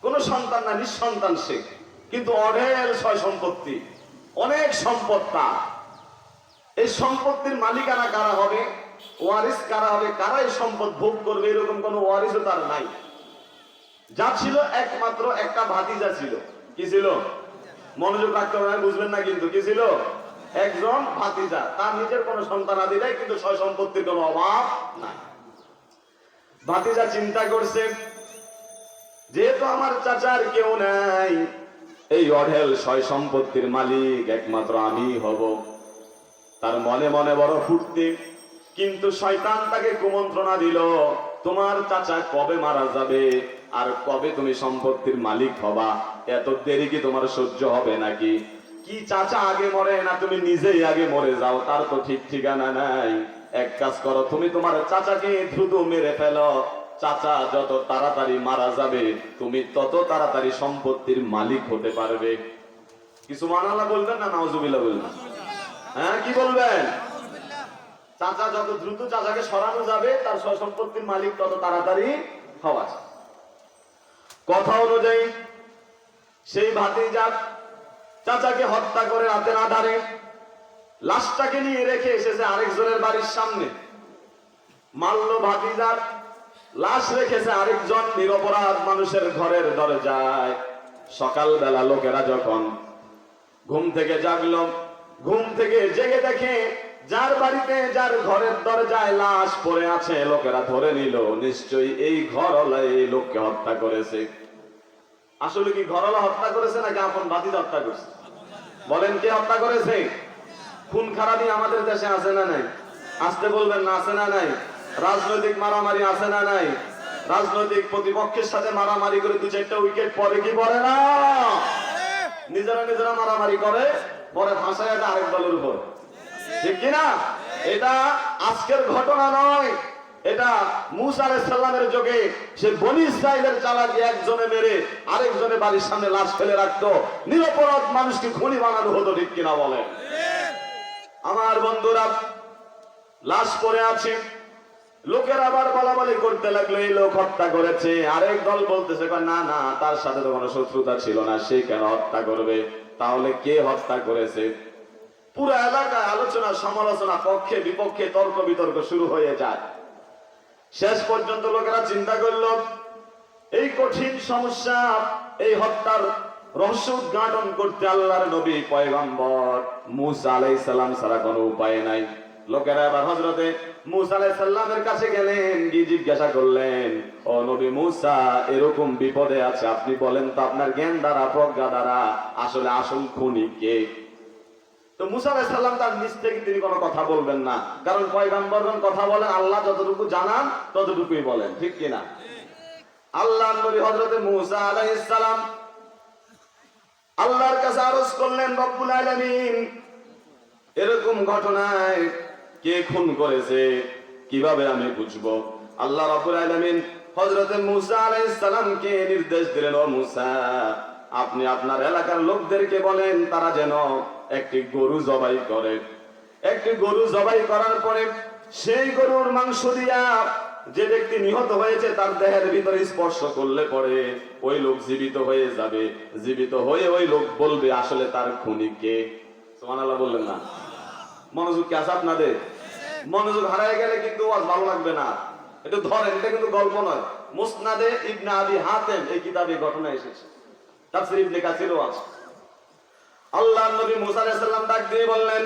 A: কোনো সন্তান না, নিঃসন্তান সে, কিন্তু অঢেল সয় সম্পত্তি, অনেক সম্পদ তার। এই সম্পত্তির মালিকানা কারা হবে, ওয়ারিস কারা হবে, কারা এই সম্পদ ভোগ করবে, এরকম কোনো ওয়ারিসও তার নাই। যা ছিল একমাত্র একটা ভাতিজা ছিল। কি ছিল? মনোযোগ রাখতে হবে, বুঝবেন না কিন্তু। কি ছিল? একজন ভাতিজা। তার নিজের কোনো সন্তান আদি নাই, কিন্তু সয় সম্পত্তির কোনো অভাব নাই। ভাতিজা চিন্তা করছে যেহেতু আমার চাচার কেউ নাই, এই অঢেল সয় সম্পত্তির মালিক একমাত্র আমি হব, তার মনে মনে বড় ফুর্তি, কিন্তু শয়তান তাকে কুমন্ত্রণা দিল, তোমার চাচা কবে মারা যাবে আর কবে তুমি সম্পত্তির মালিক হবা, এত দেরি কি তোমার সহ্য হবে নাকি? কি চাচা আগে মরে না তুমি নিজেই আগে মরে যাও, তার তো ঠিক ঠিকানা নাই। এক কাজ করো, তুমি তোমার চাচাকে দ্রুত মেরে ফেলো, চাচা যত তাড়াতাড়ি মারা যাবে তুমি তত তাড়াতাড়ি সম্পত্তির মালিক হতে পারবে। কিছু সুবহানাল্লাহ বলবেন না নাউজুবিল্লাহ বলবেন? হ্যাঁ, কি বলবেন? চাচা যত দ্রুত চাচাকে সরানো যাবে তার সম্পত্তির মালিক তত তাড়াতাড়ি হওয়া। কথা অনুযায়ী সেই ভাতিজা চাচাকে হত্যা করে রাতের আধারে লাশটাকে নিয়ে রেখে এসেছে আরেকজনের বাড়ির সামনে। মারল ভাতিজার, লাশ রেখেছে আরেকজন নিরপরাধ মানুষের ঘরের দরজায়। সকালবেলা লোকেরা যখন ঘুম থেকে জাগলো, ঘুম থেকে জেগে দেখে যার বাড়িতে যার ঘরের দরজায় লাশ পড়ে আছে, লোকেরা ধরে নিল নিশ্চয়ই এই ঘরওয়ালা এই লোককে হত্যা করেছে। আসলে কি ঘরওয়ালা হত্যা করেছে নাকি আপন ভাতিজা হত্যা করেছে? বলেন, কে হত্যা করেছে? খুন খারাপি আমাদের দেশে আছে না নাই? আসতে বলবেন না, আছে না নাই? রাজনৈতিক মারামারি আছে না নাই? রাজনৈতিক প্রতিপক্ষের সাথে মারামারি করে দু চারটা উইকেট পরে কি পরে না? নিজেরা নিজেরা মারামারি করে, পরে ফাঁসায় এটা আরেক দলের উপর, ঠিক কিনা? এটা আজকের ঘটনা নয়, এটা মূসা আলাইহিস সালামের যুগে সে বনি ইসরাইলের চালাকি একজনে মেরে আরেকজনে বাড়ির সামনে লাশ ফেলে রাখতো, নিরপরাধ মানুষকে খুনি বানানো হতো, ঠিক কিনা বলে? আমার বন্ধুরা, লাশ পড়ে আছে, লোকের আবার বলাবলি করতে লাগলো এই লোক হত্যা করেছে। আরেক দল বলতেছে না না, তার সাথে তো কোনো শত্রুতা ছিল না, সে কেন হত্যা করবে? তাহলে কে হত্যা করেছে? পুরো এলাকায় আলোচনা সমালোচনা, পক্ষে বিপক্ষে তর্ক বিতর্ক শুরু হয়ে যায়। শেষ পর্যন্ত লোকেরা চিন্তা করলো এই কঠিন সমস্যা, এই হত্যার রহস্য উদ্ঘাটন করতে আল্লাহর নবী পয়গম্বর মূসা আলাইহিস সালাম ছাড়া কোনো উপায় নাই। লোকেরা এবার হযরতে মূসা আলাইহিস সালামের কাছে গেলেন, গিয়ে জিজ্ঞাসা করলেন, ও নবী মূসা, এরকম বিপদে আছে, আপনি বলেন তো আপনার জ্ঞান দ্বারা প্রজ্ঞা দ্বারা আসলে আসল খুনি কে? তো মূসা আলাইহিস সালাম তার নিজ থেকে তিনি কোনো কথা বলবেন না, কারণ পয়গম্বরগণ কথা বলেন আল্লাহ যতটুকু জানান ততটুকুই বলেন, ঠিক কিনা? আল্লাহর নবী হযরতে মূসা আলাইহিস সালাম আল্লাহর কাছে আরজ করলেন, রব্বুল আলামিন, এরকম ঘটনায় কে খুন করেছে কিভাবে আমি বুঝবো? আল্লাহ রাব্বুল আলামিন হযরতে মূসা আলাইহিস সালামকে নির্দেশ দিলেন, ও মূসা, আপনি আপনার এলাকার লোকদেরকে বলেন তারা যেন একটি গরু জবাই করে। একটি গরু জবাই করার পরে সেই গরুর মাংস দিয়া যে ব্যক্তি নিহত হয়েছে তার দেহের ভিতরে স্পর্শ করলে পরে ওই লোক জীবিত হয়ে যাবে। জীবিত হয়ে ওই লোক বলবে আসলে তার খুনি কে। সুবহানাল্লাহ বললেন না? মনোযোগ কি আছে আপনাদের? মনোযোগ হারায় গেলে কিন্তু আজ ভালো লাগবে না। একটু ধরেন, এটা কিন্তু গল্প নয়। মুসনাদে ইবনে আবি হাতেম এই কিতাবে ঘটনা এসেছে, তাফসীর ইবনে কাসিরও আছে। আল্লাহর নবী মূসা আলাইহিস সালাম ডাক দিয়ে বললেন,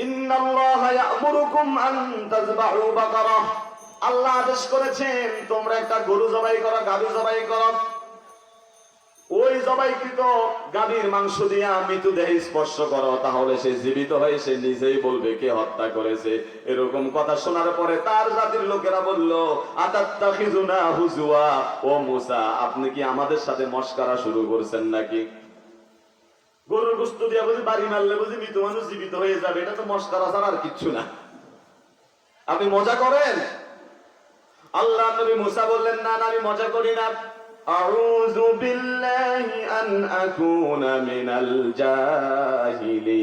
A: ইন্নাল্লাহা ইয়া'মুরুকুম আন তাযবাহু বাকারা, আল্লাহ আদেশ করেছেন তোমরা একটা গরু জবাই করো, গাভী জবাই করো। ওই জবাইকৃত গাভীর মাংস দিয়া মৃতদেহ স্পর্শ করো, তাহলে সে জীবিত হয়ে সে নিজেই বলবে কে হত্যা করেছে। এরকম কথা শোনার পরে তার জাতির লোকেরা বলল, আতাত্তাখিযুনা হুজুয়া, ও মূসা, আপনি কি আমাদের সাথে মশকরা শুরু করছেন নাকি? গরুর গোশত দিয়া বুঝি বাড়ি মারলে বুঝি মৃত মানুষ জীবিত হয়ে যাবে, এটা তো মশকরা ছাড়া আর কিচ্ছু না, আপনি মজা করেন? আল্লাহ নবী মূসা বললেন, না না, আমি মজা করি না। আউযু বিল্লাহি আন আকুনা মিনাল জাহিলিন,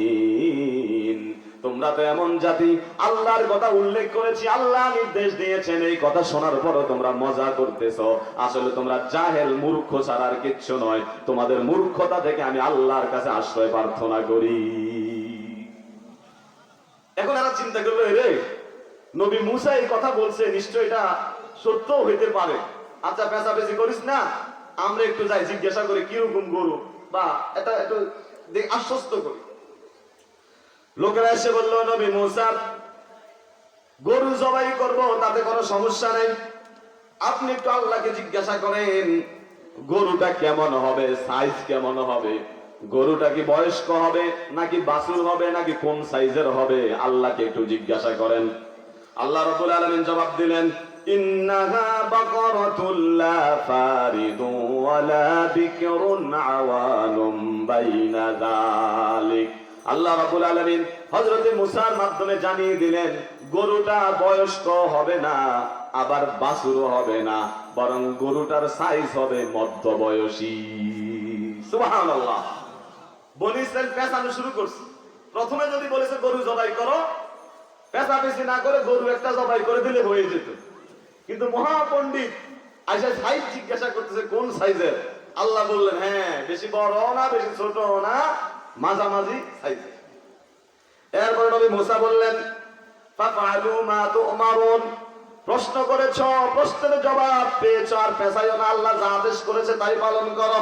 A: তোমরা তো এমন জাতি, আল্লাহর কথা উল্লেখ করেছি, আল্লাহ নির্দেশ দিয়েছেন, এই কথা শোনার পরও তোমরা মজা করতেছো। আসলে তোমরা জাহেল, মূর্খ ছাড়া আর কিচ্ছু নয়। তোমাদের মূর্খতা থেকে আমি আল্লাহর কাছে আশ্রয় প্রার্থনা করি। এখন এরা চিন্তা করলো, রে নবী মূসা এই কথা বলছে, নিশ্চয় এটা সত্য হইতে পারে। আচ্ছা, পেঁচাপেচি করিস না, আমরা একটু যাই জিজ্ঞাসা করি কিরকম গরু, বা এটা একটু আশ্বস্ত করি। লোকেরা এসে বললো, নবী মূসা, গরু জবাই করব, তাতে কোনো সমস্যা নেই, আপনি একটু আল্লাহকে জিজ্ঞাসা করেন গরুটা কেমন হবে, সাইজ কেমন হবে, গরুটা কি বয়স্ক হবে নাকি বাছুর হবে নাকি কোন সাইজের হবে? আল্লাহকে একটু জিজ্ঞাসা করেন। আল্লাহ রাব্বুল আলামিন জবাব দিলেন, ইন্নাহা বাকারাতুল লা ফারিদু ওয়ালা বিকরুন আওয়ানুম বাইনা যালিক। আল্লাহ রাব্বুল আলামিন হযরত মুসার মাধ্যমে জানিয়ে দিলেন, গরুটা বয়স্ক হবে না, আবার বাছুরও হবে না, বরং গরুটার সাইজ হবে মধ্যবয়সী। সুবহানাল্লাহ। বনি ইসরাইল পেছানো শুরু করছে। প্রথমে যদি বলেছে গরু জবাই করো, পেছাপেছি না করে গরু একটা জবাই করে দিলে হয়ে যেত। কিন্তু মহাপণ্ডিত আইসা সাইজ জিজ্ঞাসা করতেছে কোন সাইজের। আল্লাহ বললেন, হ্যাঁ, বেশি বড় না বেশি ছোট না, মাঝামাঝি সাইজের। এরপর নবী মুসা বললেন, ফাফআলু মা তুমারুন, প্রশ্ন করেছ, প্রশ্নের জবাব পেয়েছ, আর পেছাইও না, আল্লাহ যা আদেশ করেছে তাই পালন করো।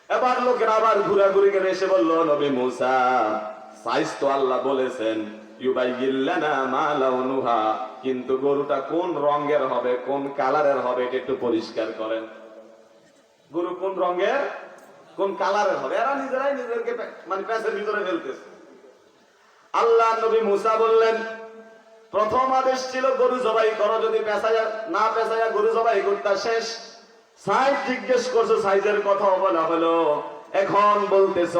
A: এবার লোকেরা আবার ঘুরাঘুরি করে এসে বলল, নবী মুসা, সাইজ তো আল্লাহ বলেছেন, ইউবাইয়িল্লানা মা লাউনুহা, কিন্তু গরুটা কোন রঙের হবে, কোন কালারের হবে, এটা একটু পরিষ্কার করেন। গরু কোন রঙের কোন কালারের হবে, এরা নিজেরাই নিজেদেরকে মানে প্যাঁচের ভিতরে ফেলতেছে। আল্লাহ নবী মুসা বললেন, প্রথম আদেশ ছিল গরু জবাই করো, যদি পেঁচাইয়া না পেঁচাইয়া গরু জবাই করতে শেষ। সাইজ জিজ্ঞেস করছো, সাইজের কথা বলা হলো, এখন বলতেছ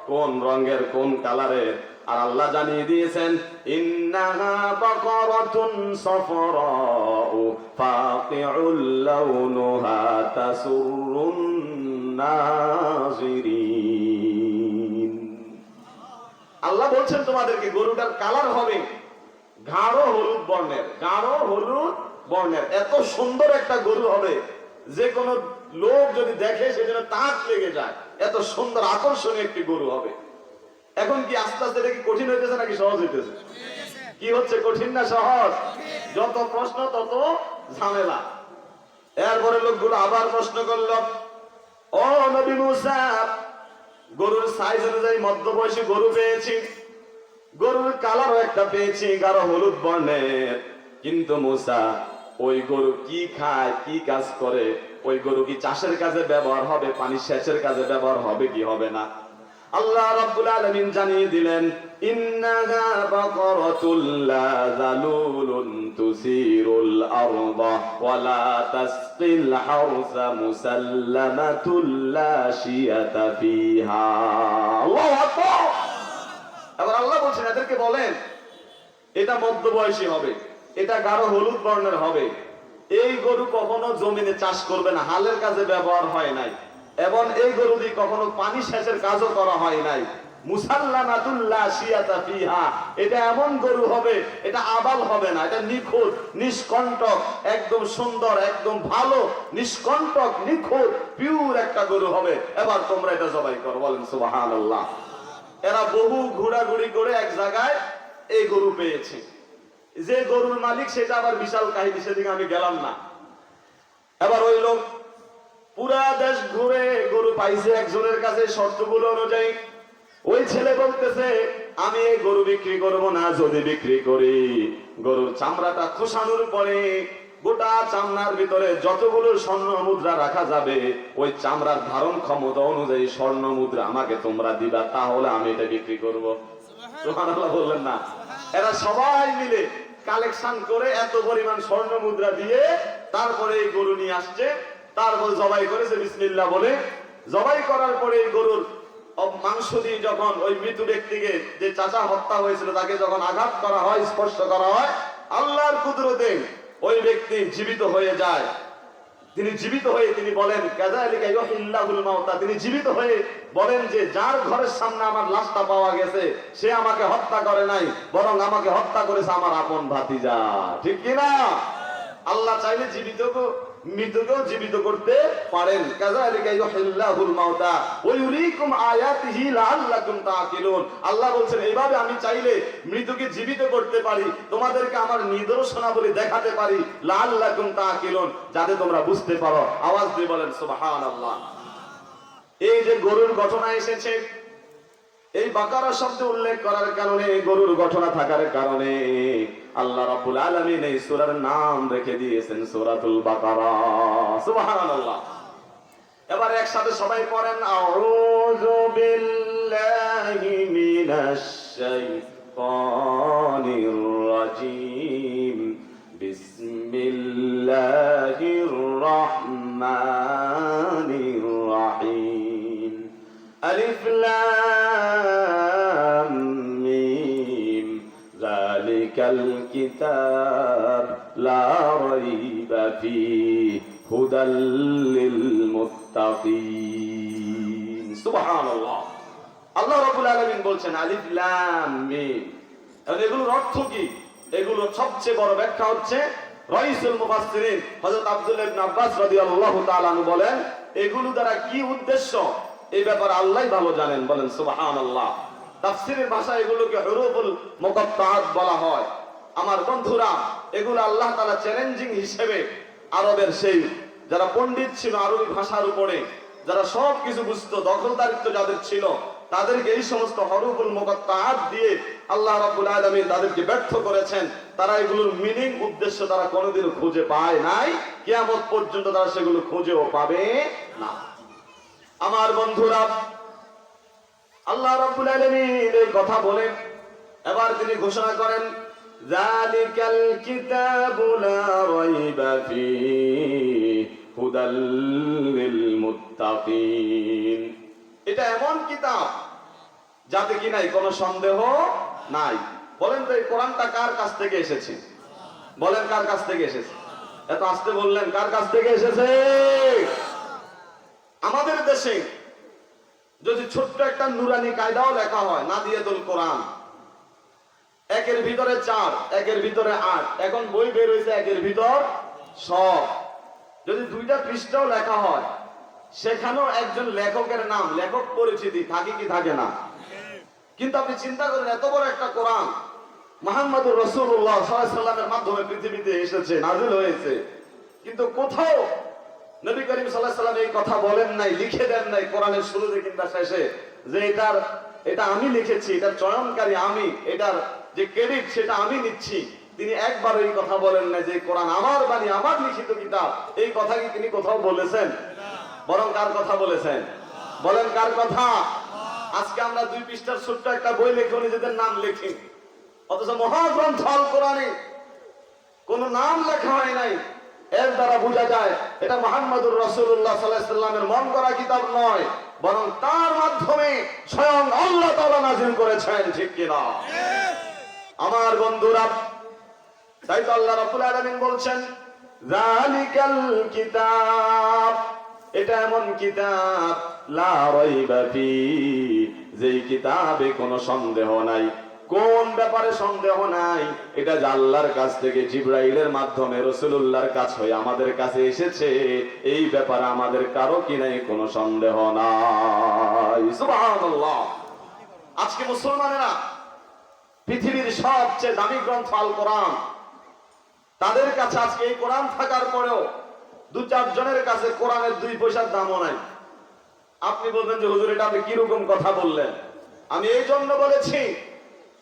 A: কোন রঙের কোন কালারের। আর আল্লাহ জানিয়ে দিয়েছেন, ইন্নাহা বাকারাতুন সাফরাউ ফাকিউল লাউনুহা তাসুরুন নাযিরিন। আল্লাহ বলছেন তোমাদেরকে গরুটার কালার হবে গাঢ় হলুদ বর্ণের, গাঢ় হলুদ বর্ণের। এত সুন্দর একটা গরু হবে যে কোনো লোক যদি দেখে সেজন্য তাক লেগে যায়, এত সুন্দর আকর্ষণীয় একটি গরু হবে। এখন কি আস্তে আস্তে এটা কি কঠিন হইতেছে নাকি সহজ হইতেছে? কি হচ্ছে, কঠিন না সহজ? যত প্রশ্ন তত ঝামেলা। এরপরে লোকগুলো আবার প্রশ্ন করল, ও নবী মুসা, গরুর সাইজ অনুযায়ী মধ্যবয়সী গরু পেয়েছি, গরুর কালারও একটা পেয়েছি গাঢ় হলুদ বর্ণের, কিন্তু মুসা ওই গরু কি খায়, কি কাজ করে, ওই গরু কি চাষের কাজে ব্যবহার হবে, পানি সেচের কাজে ব্যবহার হবে কি হবে না? আল্লাহ রাব্বুল আলামিন জানিয়ে দিলেন, ইন্নাহা বাকারাতুল লা যালুলুন তুসিরুল আরদা ওয়ালা তাসকিল হারসা মুসাল্লামাতুল লা শিয়াতা ফিহা। আল্লাহু আকবার। এবার আল্লাহ বলছেন, এদেরকে বলেন এটা মধ্যবয়সী হবে, এটা গাঢ় হলুদ বর্ণের হবে। এই গরু কখনো জমিনে চাষ করবে না, হালের কাজে ব্যবহার হয় নাই, এবং এই গরু দিয়ে কখনো পানি সেচের কাজও করা হয় নাই। মুসাল্লামাতুল লা শিয়াতা ফিহা, এটা এমন গরু হবে, এটা আবাল হবে না, এটা নিখুঁত নিষ্কণ্টক, একদম সুন্দর, একদম ভালো, নিষ্কণ্টক নিখুঁত পিওর একটা গরু হবে। এবার তোমরা এটা জবাই করো। বলেন সুবহানাল্লাহ। এরা বহু ঘোরাঘুরি করে এক জায়গায় এই গরু পেয়েছে। যে গরুর মালিক সেটা আবার বিশাল কাহিনী, সেদিকে আমি গেলাম না। এবার ওই লোক পুরা দেশ ঘুরে গরু পাইছে একজনের কাছে শর্তগুলো অনুযায়ী। ওই ছেলে বলতেছে, আমি এই গরু বিক্রি করব না, যদি বিক্রি করি গরুর চামড়াটা খোসানোর পরে গোটা চামড়ার ভিতরে যতগুলো স্বর্ণ মুদ্রা রাখা যাবে, ওই চামড়ার ধারণ ক্ষমতা অনুযায়ী স্বর্ণ মুদ্রা আমাকে তোমরা দিবা, তাহলে আমি এটা বিক্রি করব। সুবহানাল্লাহ বললেন না? এরা সবাই মিলে কালেকশন করে এত পরিমাণ স্বর্ণ মুদ্রা দিয়ে তারপরে এই গরু নিয়ে আসছে, তারপর জবাই করেছে বিসমিল্লাহ বলে। জবাই করার পরে এই গরুর মাংস দিয়ে যখন ওই মৃত ব্যক্তিকে, যে চাচা হত্যা হয়েছিল, তাকে যখন আঘাত করা হয়, স্পর্শ করা হয়, আল্লাহর কুদরতে ওই ব্যক্তি জীবিত হয়ে যায়। তিনি জীবিত হয়ে তিনি বলেন, কাযালিকা ইউহিল্লাহুল মাউতা, তিনি জীবিত হয়ে বলেন যে যার ঘরের সামনে আমার লাশটা পাওয়া গেছে সে আমাকে হত্যা করে নাই, বরং আমাকে হত্যা করেছে আমার আপন ভাতিজা। ঠিক কি না? আল্লাহ চাইলে মৃতকেও জীবিত করতে পারেন। কাযালিকা ইউহিল্লাহুল মাউতা ওয়া ইউরিকুম আয়াতিহি লাআল্লাকুম তাআকিলুন। আল্লাহ বলছেন, এইভাবে আমি চাইলে মৃতকে জীবিত করতে পারি, তোমাদেরকে আমার নিদর্শনাবলী দেখাতে পারি, লাআল্লাকুম তাআকিলুন, যাতে তোমরা বুঝতে পারো। আওয়াজ দিয়ে বলেন সুবহানাল্লাহ। এই যে গরুর ঘটনা এসেছে, এই বাকারা শব্দ উল্লেখ করার কারণে, গরুর ঘটনা থাকার কারণে আল্লাহ রাব্বুল আলামিন এই সূরার নাম রেখে দিয়েছেন সূরাতুল বাকারা। সুবহানাল্লাহ। এবার একসাথে সবাই পড়েন, আউযু বিল্লাহি মিনাশ শাইতানির রাজীম, বিসমিল্লাহির রহমানির রহিম, আলিফ লাম মিম, যালিকাল কিতাব লা রাইবা ফীহি হুদাল লিল মুত্তাকিন। সুবহানাল্লাহ। আল্লাহ রাব্বুল আলামিন বলছেন আলিফ লাম মিম। এগুলোর অর্থ কি? এগুলোর সবচেয়ে বড় ব্যাখ্যা হচ্ছে রাইসুল মুফাসসিরিন হযরত আব্দুল্লাহ ইবনে আব্বাস রাদিয়াল্লাহু তাআলা আনহু বলেন, এগুলো দ্বারা কি উদ্দেশ্য এই ব্যাপারে আল্লাহই ভালো জানেন। বলেন সুবহানাল্লাহ। তাফসীরের ভাষায় এগুলোকে হুরুফুল মুকাত্তাআত বলা হয়। আমার বন্ধুরা, এগুলো আল্লাহ তাআলা চ্যালেঞ্জিং হিসেবে আরবের সেই যারা পণ্ডিত ছিল আরবি ভাষার উপরে, যারা সব কিছু বুঝতো, দখলদারিত্ব যাদের ছিল, তাদেরকে এই সমস্ত হরফুল মুকাত্তাআত দিয়ে আল্লাহ রাব্বুল আলামিন তাদেরকে ব্যর্থ করেছেন। তারা এগুলোর মিনিং, উদ্দেশ্য তারা কোনোদিন খুঁজে পায় নাই, কিয়ামত পর্যন্ত তারা সেগুলো খুঁজেও পাবে না। আমার বন্ধুরা, আল্লাহ রাব্বুল আলামিন এই কথা বলে এবার তিনি ঘোষণা করেন, যালিকাল কিতাবু লা রাইবা ফীহি হুদাল লিল মুত্তাকিন। এটা এমন কিতাব যাতে কি নাই কোনো সন্দেহ নাই। বলেন তো এই কোরআনটা কার কাছ থেকে এসেছে? বলেন কার কাছ থেকে এসেছে? এত আস্তে বললেন, কার কাছ থেকে এসেছে? আমাদের দেশে যদি ছোট্ট একটা নুরানি কায়দাও লেখা হয়, নাদিয়াতুল কোরআন, একের ভিতরে 4, একের ভিতরে 8, এখন বই বের হয়েছে একের ভিতর 100, যদি 2টা পৃষ্ঠাও লেখা হয়, সেখানেও একজন লেখকের নাম, লেখক পরিচিতি থাকে কি থাকে না? কিন্তু আপনি চিন্তা করেন, এত বড় একটা কোরআন মুহাম্মদুর রাসূলুল্লাহ সাল্লাল্লাহু আলাইহি ওয়াসাল্লামের মাধ্যমে পৃথিবীতে এসেছে, নাযিল হয়েছে, কিন্তু কোথাও নবী করিম সাল্লাল্লাহু আলাইহি ওয়াসাল্লাম এই কথা বলেন নাই, লিখে দেন নাই কোরআনের শুরুতে কিংবা শেষে যে এটা আমি লিখেছি, এটার চয়নকারী আমি, এটার যে ক্রেডিট সেটা আমি নিচ্ছি। তিনি একবার এই কথা বলেন না যে কোরআন আমার বাণী, আমার লিখিত কিতাব। এই কথা কি তিনি কোথাও বলেছেন? বরং কার কথা বলেছেন? বলেন কার কথা? আজকে আমরা 2 পৃষ্ঠার ছোট্ট একটা বই লিখে নিজেদের নাম লিখি, অথচ মহাগ্রন্থ আল কোরআনে কোন নাম লেখা হয় নাই। এর দ্বারা বোঝা যায় এটা মুহাম্মদুর রাসূলুল্লাহ সাল্লাল্লাহু আলাইহি ওয়াসাল্লামের মন করা কিতাব নয়, বরং তার মাধ্যমে স্বয়ং আল্লাহ তাআলা নাযিল করেছেন। ঠিক কি না? আমার বন্ধুরা, তাই তো আল্লাহ রাব্বুল আলামিন বলছেন যালিকাল কিতাব, এটা এমন কিতাব লা রাইবা ফীহি, যেই কিতাবে কোনো সন্দেহ নাই। কোন ব্যাপারে সন্দেহ নাই? এটা যে আল্লাহর কাছ থেকে জিবরাইলের মাধ্যমে রাসূলুল্লাহর কাছ হয়ে আমাদের কাছে এসেছে, এই ব্যাপারে আমাদের কারো কি নাই কোনো সন্দেহ নাই। সুবহানাল্লাহ। আজকে মুসলমানেরা পৃথিবীর সবচেয়ে দামি গ্রন্থ আল কোরআন, তাদের কাছে আজকে এই কোরআন থাকার পরেও 2-4 জনের কাছে কোরআনের 2 পয়সার দামও নাই। আপনি বলবেন যে হুজুর এটা আপনি কিরকম কথা বললেন? আমি এই জন্য বলেছি,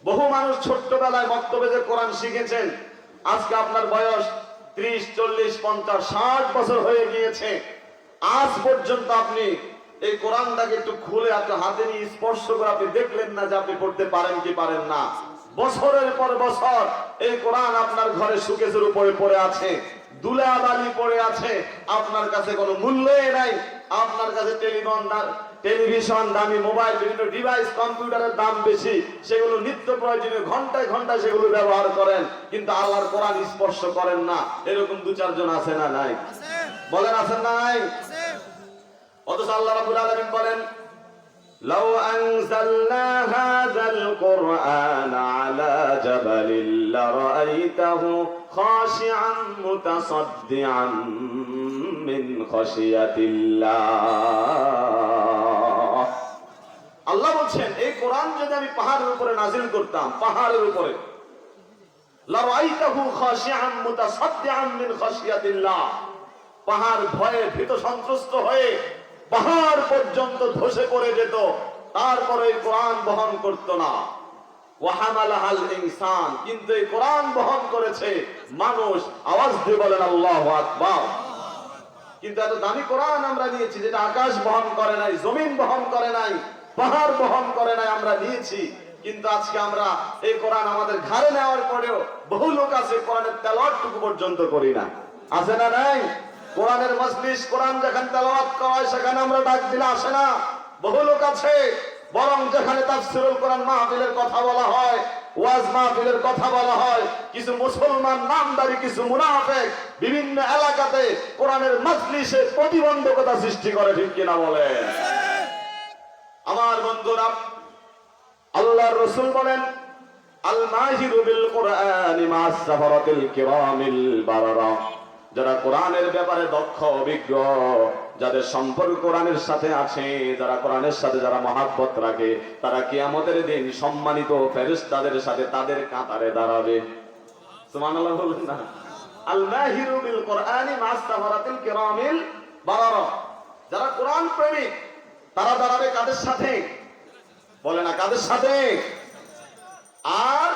A: বহু মানুষ ছোট্টবেলায় মক্তবে যে কোরআন শিখেছেন, আজকে আপনার বয়স 30, 40, 50, 60 বছর হয়ে গিয়েছে, আজ পর্যন্ত আপনি এই কোরআনটাকে একটু খুলে আপনার হাতে নিয়ে স্পর্শ করে আপনি দেখলেন না যে আপনি পড়তে পারেন কি পারেন না। বছরের পর বছর এই কোরআন আপনার ঘরে সুকেসের উপরে পড়ে আছে, দুলাবালি পড়ে আছে, আপনার কাছে কোনো মূল্যই নাই। আপনার কাছে টেলিভিশন, দামি মোবাইল, বিভিন্ন ডিভাইস, কম্পিউটারের দাম বেশি, সেগুলো নিত্য প্রয়োজনীয় ঘন্টায় ঘন্টায় সেগুলো ব্যবহার করেন, কিন্তু আল্লাহর কোরআন স্পর্শ করেন না। এরকম 2-4 জন আছে না নাই? বলেন আছেন না নাই? অথচ আল্লাহ রাব্বুল আলামিন বলেন লাউ আনজালনা হাযাল কুরআন আলা জাবালিন লারাআইতাহু খাশিআন মুতাসাদ্দিআন মিন খাশিয়াতিল্লাহ। আল্লাহ বলেন এই কোরআন যদি আমি পাহাড়ের উপরে নাযিল করতাম, পাহাড়ের উপরে, লারাআইতাহু খাশিআন মুতাসাদ্দিআন মিন খাশিয়াতিল্লাহ, পাহাড় ভয়ে ভীত সন্ত্রস্ত হয়ে পাহাড় পর্যন্ত ধসে পড়ে যেত, তারপরে এই কোরআন বহন করত না। ওয়াহামালাহাল ইনসান, কিন্তু এই কোরআন বহন করেছে মানুষ। আওয়াজ দিয়ে বলেন আল্লাহু আকবার। কিন্তু এত দামি কোরআন আমরা নিয়েছি যেটা আকাশ বহন করে নাই, জমিন বহন করে নাই, পাহাড় বহন করে নাই, আমরা নিয়েছি। কিন্তু আজকে আমরা এই কোরআন আমাদের ঘাড়ে নেওয়ার পরেও বহু লোক আছে কোরআনের তেলাওয়াতটুকু পর্যন্ত করি না। আছে না নাই? কোরআনের মজলিস, কোরআন যেখানে তেলাওয়াত করা হয় সেখানে আমরা ডাক দিলে আসে না। বহু লোক আছে, বরং যেখানে তাফসীরুল কোরআন মাহফিলের কথা বলা হয়, ওয়াজ মাহফিলের কথা বলা হয়, কিছু মুসলমান নামদারি কিছু মুনাফিক বিভিন্ন এলাকাতে কোরআনের মজলিসে প্রতিবন্ধকতা সৃষ্টি করে, ঠিক কিনা বলেন? আমার বন্ধুরা, আল্লাহর রাসূল বলেন, আল মাহিরু বিল কোরআনি মা'আস সাফারাতিল কিরামিল বারারা, যারা কোরআনের ব্যাপারে দক্ষ অভিজ্ঞ, যাদের সম্পর্ক কোরআনের সাথে আছে, যারা কোরআনের সাথে যারা মহাব্বত রাখে, তারা কিয়ামতের দিন সম্মানিত ফেরেশতাদের সাথে তাদের কাতারে দাঁড়াবে। সুবহানাল্লাহ বলুন না। আল মাহিরু বিল কোরআনি মা'আস সাফারাতিল কিরামিল বারারা, যারা কোরআন প্রেমিক তারা দাঁড়াবে কাদের সাথে? বলে না কাদের সাথে? আর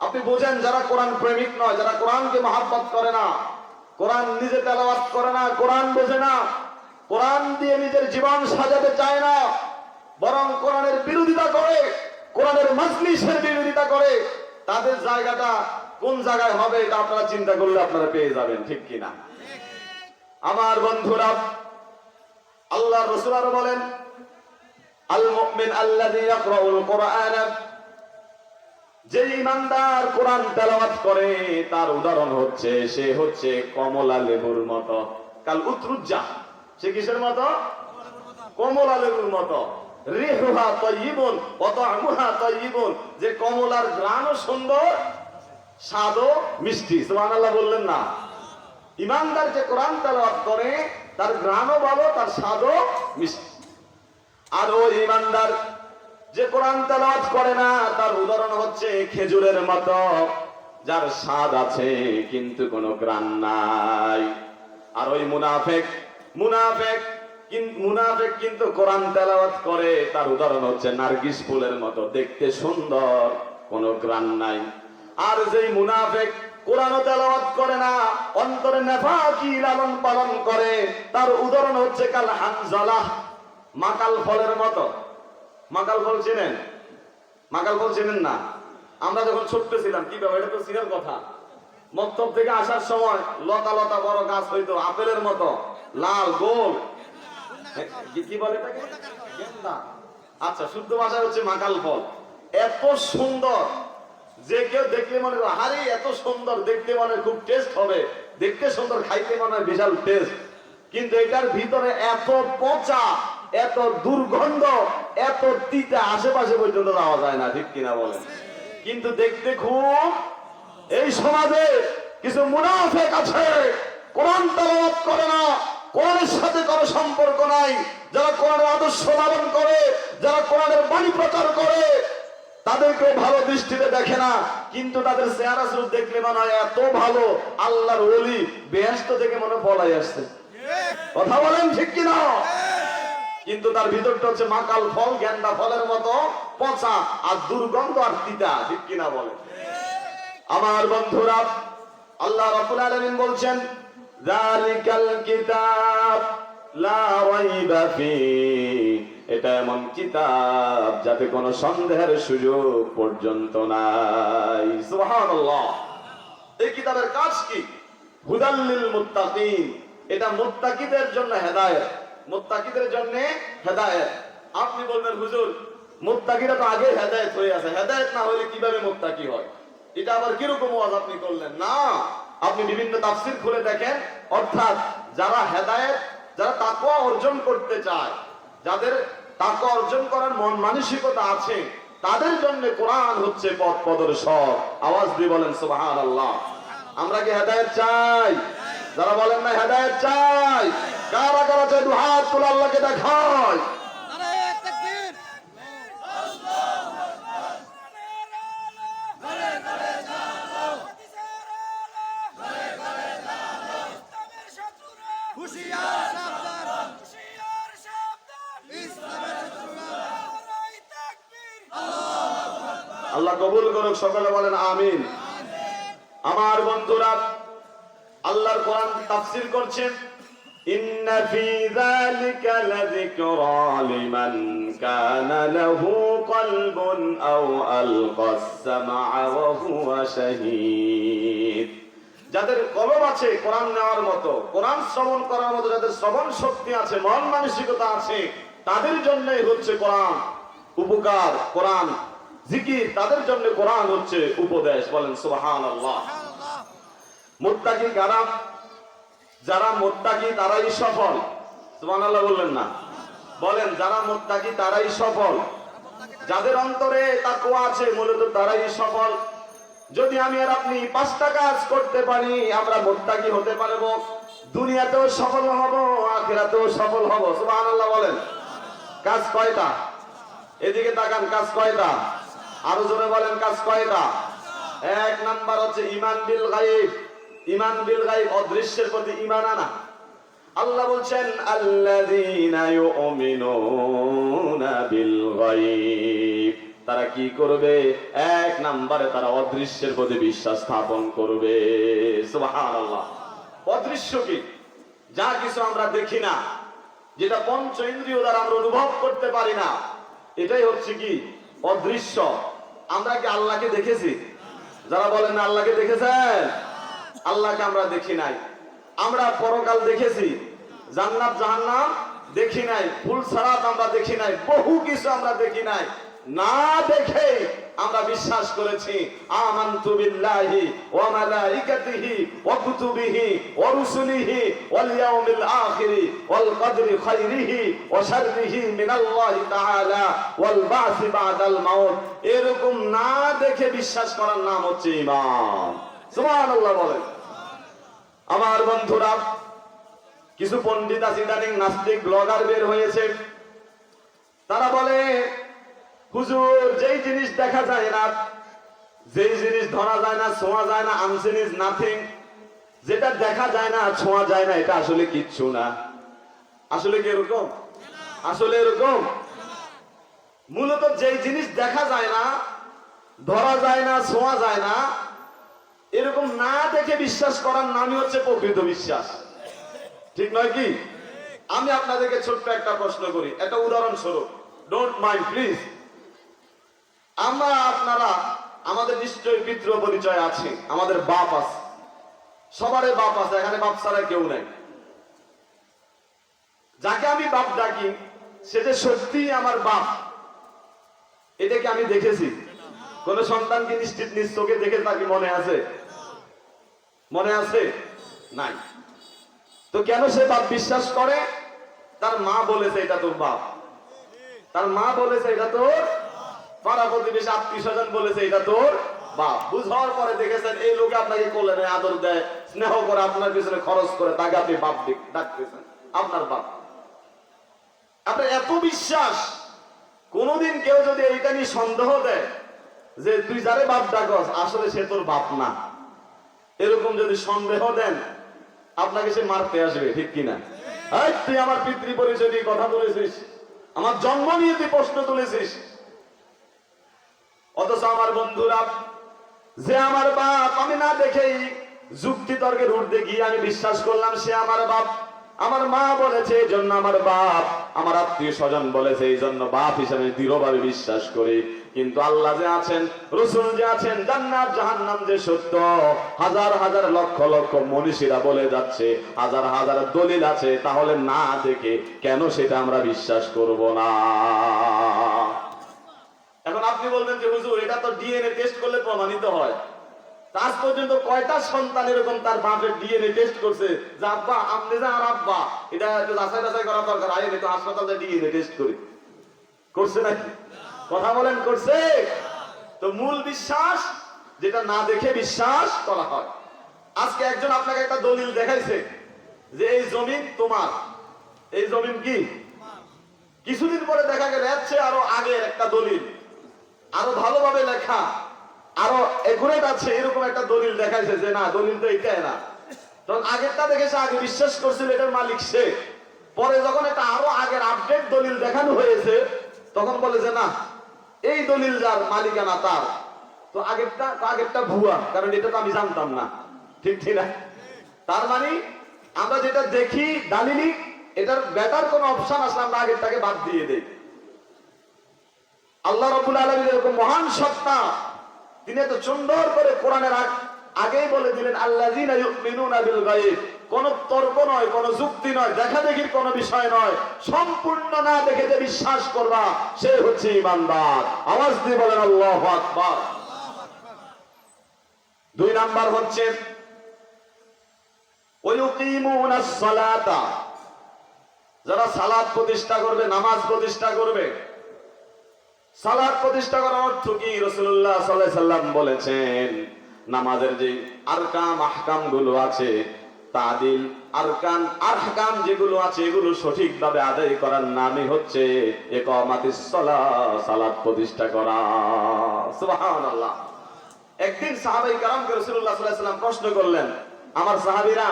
A: আপনি বোঝেন যারা কোরআন প্রেমিক নয়, যারা কোরআনকে মহাব্বত করে না, কোরআন নিজে তেলাওয়াত করে না, কোরআন বোঝে না, কোরআন দিয়ে নিজের জীবন সাজাতে চায় না, বরং কোরআনের বিরোধিতা করে, কোরআনের মজলিসের বিরোধিতা করে, তাদের জায়গাটা কোন জায়গায় হবে এটা আপনারা চিন্তা করলে আপনারা পেয়ে যাবেন, ঠিক কিনা? আমার বন্ধুরা, আল্লাহর রাসূল আরো বলেন, আল মুমিন আল্লাযী ইয়াকরাউল কোরআন, যে ইমানদার কোরআন তেলাওয়াত করে তার উদাহরণ হচ্ছে, সে হচ্ছে কমলা লেবুর মতো। কাল উতরুজ্জা, সে কিসের মতো? কমলা লেবুর মতো। রিহুহা তাইয়িবুন ওয়া তা'মুহা তাইয়িবুন, যে কমলার ঘ্রাণও সুন্দর, স্বাদও মিষ্টি। সুবহানাল্লাহ বললেন না? ইমানদার যে কোরআন তেলাওয়াত করে তার ঘ্রাণও ভালো, তার স্বাদও মিষ্টি। আর ওই ইমানদার যে কোরআন তেলাওয়াত করে না তার উদাহরণ হচ্ছে খেজুরের মতো, যার স্বাদ আছে কিন্তু কোনো ঘ্রাণ নাই। আর ওই মুনাফিক কিন্তু কোরআন তেলাওয়াত করে, তার উদাহরণ হচ্ছে নারগিস ফুলের মতো, দেখতে সুন্দর, কোনো ঘ্রাণ নাই। আর যেই মুনাফিক কোরআন তেলাওয়াত করে না, অন্তরে নেফাকি লালন পালন করে, তার উদাহরণ হচ্ছে কাল হানজালাহ, মাকাল ফলের মতো। মাকাল ফল চেনেন? মাকাল ফল চেনেন না? আমরা যখন ছোট্ট ছিলাম, কি ব্যাপার, এটা তো চিনার কথা। মক্তব থেকে আসার সময় লতা লতা বড় গাছ হইতো, আপেলের মতো লাল গোল, কি বলে এটাকে? গেন্দা। আচ্ছা, শুদ্ধ ভাষায় হচ্ছে মাকাল ফল। এত সুন্দর যে কেউ দেখলে মনে করে আরে এত সুন্দর, দেখতে মনে খুব টেস্ট হবে, দেখতে সুন্দর, খাইতে মনে হয় বিশাল টেস্ট, কিন্তু এটার ভিতরে এত পচা, এত দুর্গন্ধ, এত তিতা, আশেপাশে পর্যন্ত যাওয়া যায় না, ঠিক কিনা বলেন? কিন্তু দেখতে খুব। এই সমাজে কিছু মুনাফিক আছে, কোরআন তেলাওয়াত করে না, কোরআনের সাথে কোনো সম্পর্ক নাই, যারা কোরআনের আদর্শ পালন করে, যারা কোরআনের বাণী প্রচার করে, তাদেরকে ভালো দৃষ্টিতে দেখে না, কিন্তু তাদের চেহারা স্বরূপ দেখলে মনে হয় এত ভালো, আল্লাহর ওলি, বেহেশত থেকে মনে পলাই আসছে। কথা বলেন ঠিক কিনা? কিন্তু তার ভিতরটা হচ্ছে মাকাল ফল, গেন্দা ফলের মতো পচা আর দুর্গন্ধ আর তিতা, ঠিক কিনা বলে? আমার বন্ধুরা, আল্লাহ রাব্বুল আলামিন বলছেন, যালিকাল কিতাব লা রাইবা ফি, এটা এমন কিতাব যাতে কোনো সন্দেহের সুযোগ পর্যন্ত নাই। সুবহানাল্লাহ। এই কিতাবের কাজ কি? হুদাল লিল মুত্তাকিন, এটা মুত্তাকিদের জন্য হেদায়েত, মুত্তাকিদের জন্য হেদায়েত। আপনি বলবেন হুজুর মুত্তাকিরা তো আগে হেদায়েত হয়ে আছে, হেদায়েত না হলে কিভাবে মুত্তাকি হয়? এটা আবার কিরকম ওয়াজ আপনি করলেন? না, আপনি বিভিন্ন তাফসীর খুলে দেখেন, অর্থাৎ যারা হেদায়েত, যারা তাকওয়া অর্জন করতে চায়, যাদের তাকওয়া অর্জন করার মন মানসিকতা আছে, তাদের জন্য কোরআন হচ্ছে পথ প্রদর্শক। আওয়াজ দিয়ে বলেন সুবহানাল্লাহ। আমরা কি হেদায়েত চাই? যারা বলেন না হেদায়েত চাই, কারা কারা চাই দুই হাত তুলে আল্লাহকে দেখায়। আল্লাহ কবুল করুক, সকলে বলেন আমিন। আমার বন্ধুরা, আল্লাহর কোরআন তাফসীর করছেন ইন্না ফি যালিকা লাযিকরা লিমান কানা লাহু কলবুন আও আলকাস সামআ ওয়া হুয়া শাহীদ। যাদের কলব আছে কোরআন নেওয়ার মতো, কোরআন শ্রবণ করার মতো, যাদের শ্রবণ শক্তি আছে, মন মানসিকতা আছে, তাদের জন্যই হচ্ছে কোরআন উপকার, কোরআন জিকির, তাদের জন্য কোরআন হচ্ছে উপদেশ। বলেন সুবহানাল্লাহ। মুত্তাকি কারা? যারা মুত্তাকি তারাই সফল। সুবহানাল্লাহ বললেন না? বলেন, যারা মুত্তাকি তারাই সফল। যাদের অন্তরে তাকওয়া আছে মূলত তারাই সফল। যদি আমি আর আপনি 5টা কাজ করতে পারি আমরা মুত্তাকি হতে পারবো, দুনিয়াতেও সফল হব, আখিরাতেও সফল হব। সুবহানাল্লাহ বলেন। কাজ কয়টা? এদিকে তাকান, কাজ কয়টা? আরো জোরে বলেন, কাজ কয়টা? 1 নাম্বার হচ্ছে ঈমান বিল গায়ব। ঈমান বিল গায়ব, অদৃশ্যের প্রতি ঈমান আনা। আল্লাহ বলছেন আল্লাযীনা ইউমিনুনা বিল গায়ব। তারা কি করবে? 1 নম্বরে তারা অদৃশ্যের প্রতি বিশ্বাস স্থাপন করবে। সুবহানাল্লাহ। অদৃশ্য কি? যা কিছু আমরা দেখি না, যেটা পঞ্চ ইন্দ্রিয় দ্বারা আমরা অনুভব করতে পারি না, এটাই হচ্ছে কি? অদৃশ্য। আমরা কি আল্লাহকে দেখেছি? যারা বলেন না আল্লাহকে দেখেছেন? আল্লাহকে আমরা দেখি নাই। আমরা পরকাল দেখেছি, জান্নাত জাহান্নাম দেখি নাই, ফুল সারাত আমরা দেখি নাই, বহু কিছু আমরা দেখি নাই। না দেখে আমরা বিশ্বাস করেছি আমানতু বিল্লাহি ওয়া মালাইকাতিহি ওয়া কুতুবিহি ওয়া রুসুলিহি ওয়াল ইয়াউমিল আখির ওয়াল কদরি খাইরিহি ওয়া শাররিহি মিনাল্লাহি তাআলা ওয়াল বাসি বাদাল মাউত। এরকম না দেখে বিশ্বাস করার নাম হচ্ছে ঈমান। সুবহানাল্লাহ বলেন। আমার বন্ধুরা, কিছু পণ্ডিত আছে, ইদানিং নাস্তিক ব্লগার বের হয়েছে। তারা বলে হুজুর, যেই জিনিস দেখা যায় না, যেই জিনিস ধরা যায় না, ছোঁয়া যায় না, আনসিন ইজ নাথিং, যেটা দেখা যায় না, ছোঁয়া যায় না, এটা আসলে কিচ্ছু না। আসলে কি এরকম? আসলে এরকম? মূলত যেই জিনিস দেখা যায় না, ধরা যায় না, ছোঁয়া যায় না, এরকম না দেখে বিশ্বাস করার নামই হচ্ছে প্রকৃত বিশ্বাস। ঠিক নয় কি? আমি আপনাদেরকে ছোট্ট একটা প্রশ্ন করি, একটা উদাহরণস্বরূপ, ডোন্ট মাইন্ড প্লিজ। আমরা আপনারা আমাদের নিশ্চয়ই পিতৃ পরিচয় আছে, আমাদের বাপ আছে, সবারই বাপ আছে, এখানে বাপ ছাড়া কেউ নাই। যাকে আমি বাপ ডাকি সে যে সত্যি আমার বাপ, এটাকে আমি দেখেছি? কোন সন্তান কি নিশ্চিত নিজ চোখে দেখে তাকে মনে আছে? মনে আছে? নাই। তো কেন সে বাপ বিশ্বাস করে? তার মা বলেছে এটা তোর বাপ, তার মা বলেছে এটা তোর, পাড়া প্রতিবেশী আত্মীয় স্বজন বলেছে এটা তোর বাপ। বুঝার পরে দেখেছেন এই লোকে আপনাকে কোলে নেয়, আদর দেয়, স্নেহ করে, আপনার পিছনে খরচ করে, তাকে আপনি বাপ ডাকতেছেন, আপনার বাপ। আপনার এত বিশ্বাস, কোনদিন কেউ যদি এইটা নিয়ে সন্দেহ দেয় যে তুই যারে বাপ ডাকস আসলে সে তোর বাপ না, এরকম যদি সন্দেহ দেন, আপনাকে সে মারতে আসবে। ঠিক কিনা? তুই আমার পিতৃ পরিচয় নিয়ে কথা বলেছিস, আমার জন্ম নিয়ে তুই প্রশ্ন তুলেছিস। অথচ আমার বন্ধুরা, যে আমার বাপ, আমি না দেখেই যুক্তি তর্কের ঊর্ধ্বে গিয়ে আমি বিশ্বাস করলাম সে আমার বাপ। আমার মা বলেছে এই জন্য আমার বাপ, আমার আত্মীয় স্বজন বলেছে এই জন্য বাপ হিসেবে দৃঢ়ভাবে বিশ্বাস করি। কিন্তু আল্লাহ যে আছেন, রাসূল যে আছেন, জান্নাত জাহান্নাম যে সত্য, হাজার হাজার লক্ষ লক্ষ মনীষীরা বলে যাচ্ছে, হাজার হাজার দলিল আছে, তাহলে না দেখে কেন সেটা আমরা বিশ্বাস করব না? এখন আপনি বলবেন যে হুজুর এটা তো ডিএনএ টেস্ট করলে প্রমাণিত হয়। আজ পর্যন্ত কয়টা সন্তান এরকম তার বাপের ডিএনএ টেস্ট করছে যে আব্বা আপনি যা আর আব্বা, এটা একটু যাচাই বাছাই করা দরকার, আইন একটু হাসপাতালে ডিএনএ টেস্ট করি? করছে নাকি? কথা বলেন, করছে? তো মূল বিশ্বাস যেটা না দেখে বিশ্বাস করা হয়। আজকে একজন আপনাকে একটা দলিল দেখাইছে যে এই জমিন তোমার, এই জমিন কি, কিছুদিন পরে দেখা গেল যাচ্ছে আরো আগের একটা দলিল, আরো ভালোভাবে লেখা, আরো একুরেট আছে, এরকম একটা দলিল দেখাইছে যে না দলিল তো এটাই না। তখন আগেরটা দেখে সে আগে বিশ্বাস করছিল এটার মালিক সে, পরে যখন একটা আরো আগের আপডেট দলিল দেখানো হয়েছে তখন বলে যে না এই দলিল যার মালিকানা তার, তো আগেরটা ভুয়া, কারণ এটা তো আমি জানতাম না। ঠিক ঠিক না? তার মানে আমরা যেটা দেখি দালিলি, এটার বেটার কোন অপশন আসলে আমরা আগেরটাকে বাদ দিয়ে দেই। আল্লাহ রাব্বুল আলামিন এরকম মহান সত্তা, তিনি এত সুন্দর করে কোরআনের আগেই বলে দিলেন আল্লাযীনা ইউমিনুনা বিল গায়ব। কোন তর্ক নয়, কোন যুক্তি নয়, দেখা দেখির কোন বিষয় নয়, সম্পূর্ণ না দেখে যে বিশ্বাস করবা সে হচ্ছে ঈমানদার। আওয়াজ দিয়ে বলেন আল্লাহু আকবার। 2 নাম্বার হচ্ছে ওয়ায়ুকিমুনাস সালাতা, যারা সালাত প্রতিষ্ঠা করবে, নামাজ প্রতিষ্ঠা করবে। সালাত প্রতিষ্ঠা করার অর্থ কি? রাসূলুল্লাহ সাল্লাল্লাহু আলাইহি সাল্লাম বলেছেন, নামাজের যে আরকান আহকাম গুলো আছে, তাদিল আরকান আহকাম যেগুলো আছে, এগুলো সঠিকভাবে আদায় করার নামই হচ্ছে ইকামাতিস সালাহ, সালাত প্রতিষ্ঠা করা। সুবহানাল্লাহ। একদিন সাহাবায়ে কেরামকে রাসূলুল্লাহ সাল্লাল্লাহু আলাইহি সাল্লাম প্রশ্ন করলেন, আমার সাহাবীরা,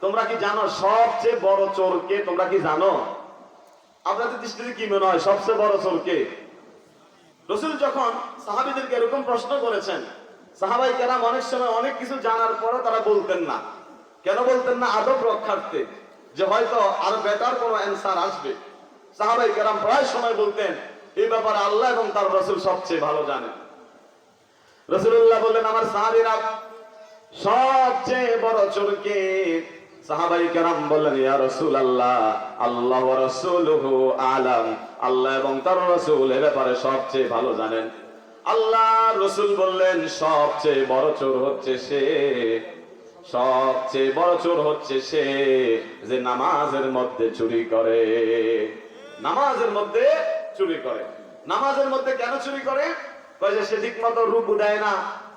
A: তোমরা কি জানো সবচেয়ে বড় চোর কে? তোমরা কি জানো? আপনাদের দৃষ্টিতে কি মনে হয় সবচেয়ে বড় চোর কে? রাসূল যখন সাহাবীদেরকে এরকম প্রশ্ন করেছেন, সাহাবায়ে কেরাম অনেক সময় অনেক কিছু জানার পরও তারা বলতেন না। কেন বলতেন না? আদব রক্ষার্থে, যে হয়তো আরো বেটার কোনো অ্যানসার আসবে। সাহাবায়ে কেরাম প্রায় সময় বলতেন, এই ব্যাপারে আল্লাহ এবং তার রাসূল সবচেয়ে ভালো জানেন। রাসূলুল্লাহ বললেন, আমার সাহাবীরা, সবচেয়ে বড় চোর কে? সাহাবায়ে কেরাম বললেন, ইয়া রাসূলুল্লাহ, আল্লাহু ওয়া রাসূলুহু আলাম, আল্লাহ এবং তার রাসূল এ ব্যাপারে সবচেয়ে ভালো জানেন। আল্লাহ রাসূল বললেন, সবচেয়ে বড় চোর হচ্ছে সে, সবচেয়ে বড় চোর হচ্ছে সে যে নামাজের মধ্যে চুরি করে। নামাজের মধ্যে চুরি করে। নামাজের মধ্যে কেন চুরি করে? কয় যে সে ঠিকমতো রুকু দেয় না,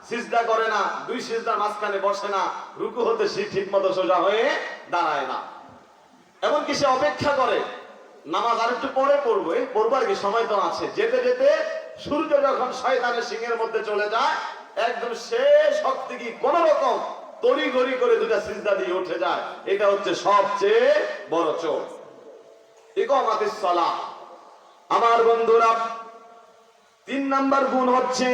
A: সিজদা করে না, 2 সিজদার মাঝখানে বসে না, রুকু হতে সে ঠিকমতো সোজা হয়ে দাঁড়ায় না। এমনকি সে অপেক্ষা করে নামাজ আর একটু পরে পড়বো, পড়বার কি সময় তো আছে। যেতে যেতে সূর্য যখন শয়তানের সিংহের মধ্যে চলে যায়, একদম শেষ শক্তি কি কোন রকম তড়িঘড়ি করে 2টা সিজদা দিয়ে উঠে যায়। এটা হচ্ছে সবচেয়ে বড় চোর। ইকামাতিস সালাহ। আমার বন্ধুরা, 3 নাম্বার গুণ হচ্ছে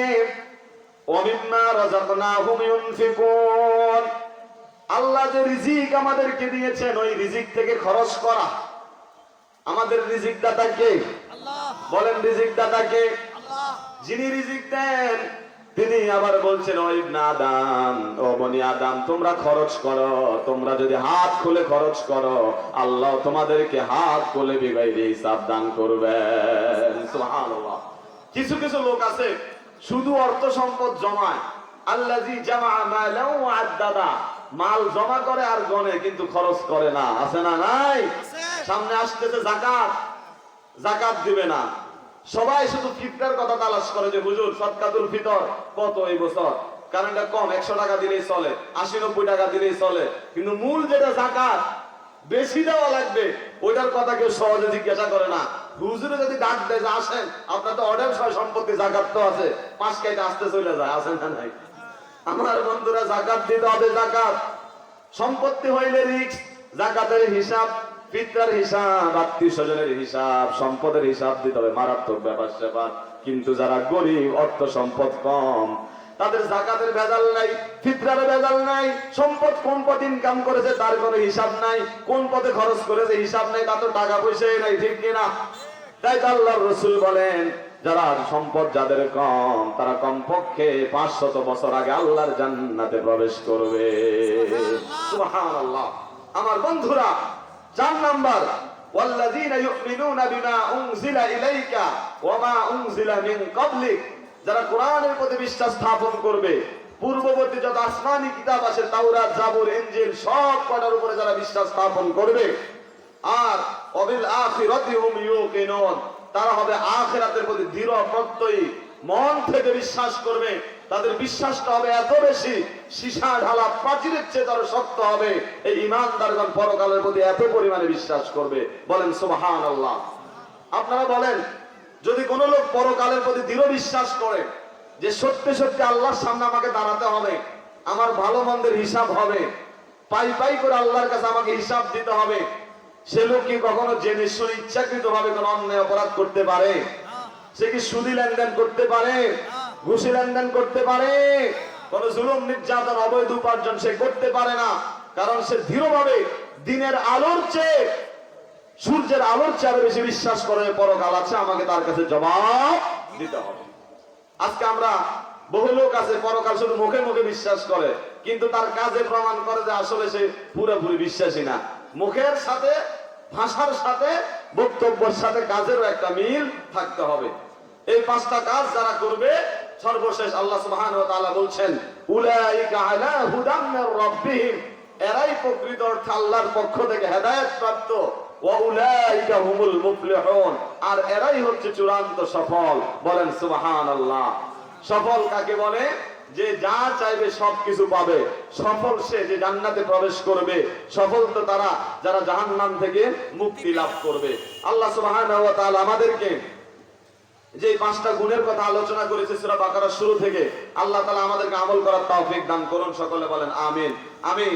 A: ওয়ামিম্মা রাযাকনাহুম ইউনফিকুন। আল্লাহ যে রিজিক আমাদেরকে দিয়েছেন, ওই রিজিক থেকে খরচ করা। আমাদের রিজিক দাতা কে? আল্লাহ। বলেন, রিজিক দাতা কে? আল্লাহ। যিনি রিজিক দেন তিনি আবার বলছেন, ও ইবনে আদম, ও বনি আদম, তোমরা খরচ করো। তোমরা যদি হাত খুলে খরচ করো, আল্লাহ তোমাদেরকে হাত খুলে বিগাইরে হিসাব দান করবেন। সুবহানাল্লাহ। কিছু কিছু লোক আছে শুধু অর্থ সম্পদ জমায়, আল্লাযী জামা মালাউ ওয়া আদ্দাদা, মাল জমা করে আর গনে কিন্তু খরচ করে না। আছে না? নাই? সামনে আসতেছে যাকাত, যাকাত দিবে না। সবাই শুধু ফিতরার কথা তালাশ করে, যে হুজুর সদকাতুল ফিতর কত এই বছর? কারণটা কম, 100 টাকা দিলেই চলে, 80-90 টাকা দিলেই চলে। কিন্তু মূল যেটা যাকাত, বেশি দেওয়া লাগবে, ওইটার কথা কেউ সহজে জিজ্ঞাসা করে না। হুজুরে যদি ডাক দেয় যে আসেন, আপনার তো অর্ডার সহ সম্পত্তি জাকাত তো আছে, 5 কাইতে আসতে চলে যায়। আসেন না? নাই? আমার বন্ধুরা, জাকাত দিতে হবে। জাকাত সম্পত্তি হইলে রিস্ক, জাকাতের হিসাব, ফিতরার হিসাব, আত্মীয় স্বজনের হিসাব, সম্পদের হিসাব দিতে হবে। মারাত্মক ব্যাপার স্যাপার। কিন্তু যারা গরিব, অর্থ সম্পদ কম, তাদের যাকাতের ভেজাল নাই, ফিতরার ভেজাল নাই। সম্পদ কোন পথে ইনকাম করেছে তার কোনো হিসাব নাই, কোন পথে খরচ করেছে হিসাব নাই, তা তো টাকা পয়সাই নাই। ঠিক কিনা? তাই তো আল্লাহর রাসূল বলেন, যারা সম্পদ যাদের কম, তারা কমপক্ষে 500 বছর আগে আল্লাহর জান্নাতে প্রবেশ করবে। সুবহানাল্লাহ। আমার বন্ধুরা, 4 নাম্বার, ওয়াল্লাযীনা ইউমিনুনা বিমা উনজিলা ইলাইকা ওয়া মা উনজিলা মিন ক্বাবলিক। যারা কোরআনের প্রতি বিশ্বাস স্থাপন করবে, পূর্ববর্তী যত আসমানি কিতাব আছে, তাওরাত, জাবুর, ইনজিল, সব কটার উপরে যারা বিশ্বাস স্থাপন করবে, আর ওয়াবিল আখিরাতি হুম ইউকিনুন, তারা হবে আখিরাতের প্রতি দৃঢ় প্রত্যয়ী, মন থেকে বিশ্বাস করবে। তাদের বিশ্বাসটা হবে এত বেশি, সীসা ঢালা প্রাচীরের চেয়ে তারা শক্ত হবে। এই ঈমানদারগণ পরকালের প্রতি এত পরিমাণে বিশ্বাস করবে। বলেন সুবহানাল্লাহ। আপনারা বলেন, যদি কোনো লোক পরকালের প্রতি দৃঢ় বিশ্বাস করে যে সত্যি সত্যি আল্লাহর সামনে আমাকে দাঁড়াতে হবে, আমার ভালো মন্দের হিসাব হবে, পাই পাই করে আল্লাহর কাছে আমাকে হিসাব দিতে হবে, সে লোক কি কখনো জেনে শুনে ইচ্ছাকৃত ভাবে কোন অন্যায় অপরাধ করতে পারে? সে কি সুদী লেনদেন করতে পারে? ঘুষি লেনদেন করতে পারে? কোন জুলুম, নির্যাতন, অবৈধ উপার্জন সে করতে পারে না। কারণ সে দৃঢ়ভাবে দিনের আলোর চেয়ে, সূর্যের আলোর চেয়ে আরো বেশি বিশ্বাস করে পরকাল আছে, আমাকে তার কাছে জবাব দিতে হবে। আজকে আমরা বহু লোক আছে পরকাল শুধু মুখে মুখে বিশ্বাস করে, কিন্তু তার কাজে প্রমাণ করে যে আসলে সে পুরোপুরি বিশ্বাসী না। মুখের সাথে, ভাষার সাথে, বক্তব্যের সাথে কাজেরও একটা মিল থাকতে হবে। এই পাঁচটা কাজ যারা করবে, সর্বশেষ আল্লাহ সুবহানাহু ওয়া তাআলা বলছেন উলাইকা আলা হুদাম মির রাব্বিহিম, এরাই প্রকৃত অর্থে আল্লাহর পক্ষ থেকে হেদায়েত প্রাপ্ত, ওয়া উলাইকা হুমুল মুফলিহুন, আর এরাই হচ্ছে চূড়ান্ত সফল। বলেন সুবহানাল্লাহ। সফল কাকে বলে? যে যা চাইবে সবকিছু পাবে। সফল সে যে জান্নাতে প্রবেশ করবে। সফল তো তারা যারা জাহান্নাম থেকে মুক্তি লাভ করবে। আল্লাহ সুবহানাহু ওয়া তাআলা আমাদেরকে যে পাঁচটা গুণের কথা আলোচনা করেছে সূরা বাকারার শুরু থেকে, আল্লাহ তাআলা আমাদেরকে আমল করার তৌফিক দান করুন। সকলে বলেন আমিন। আমি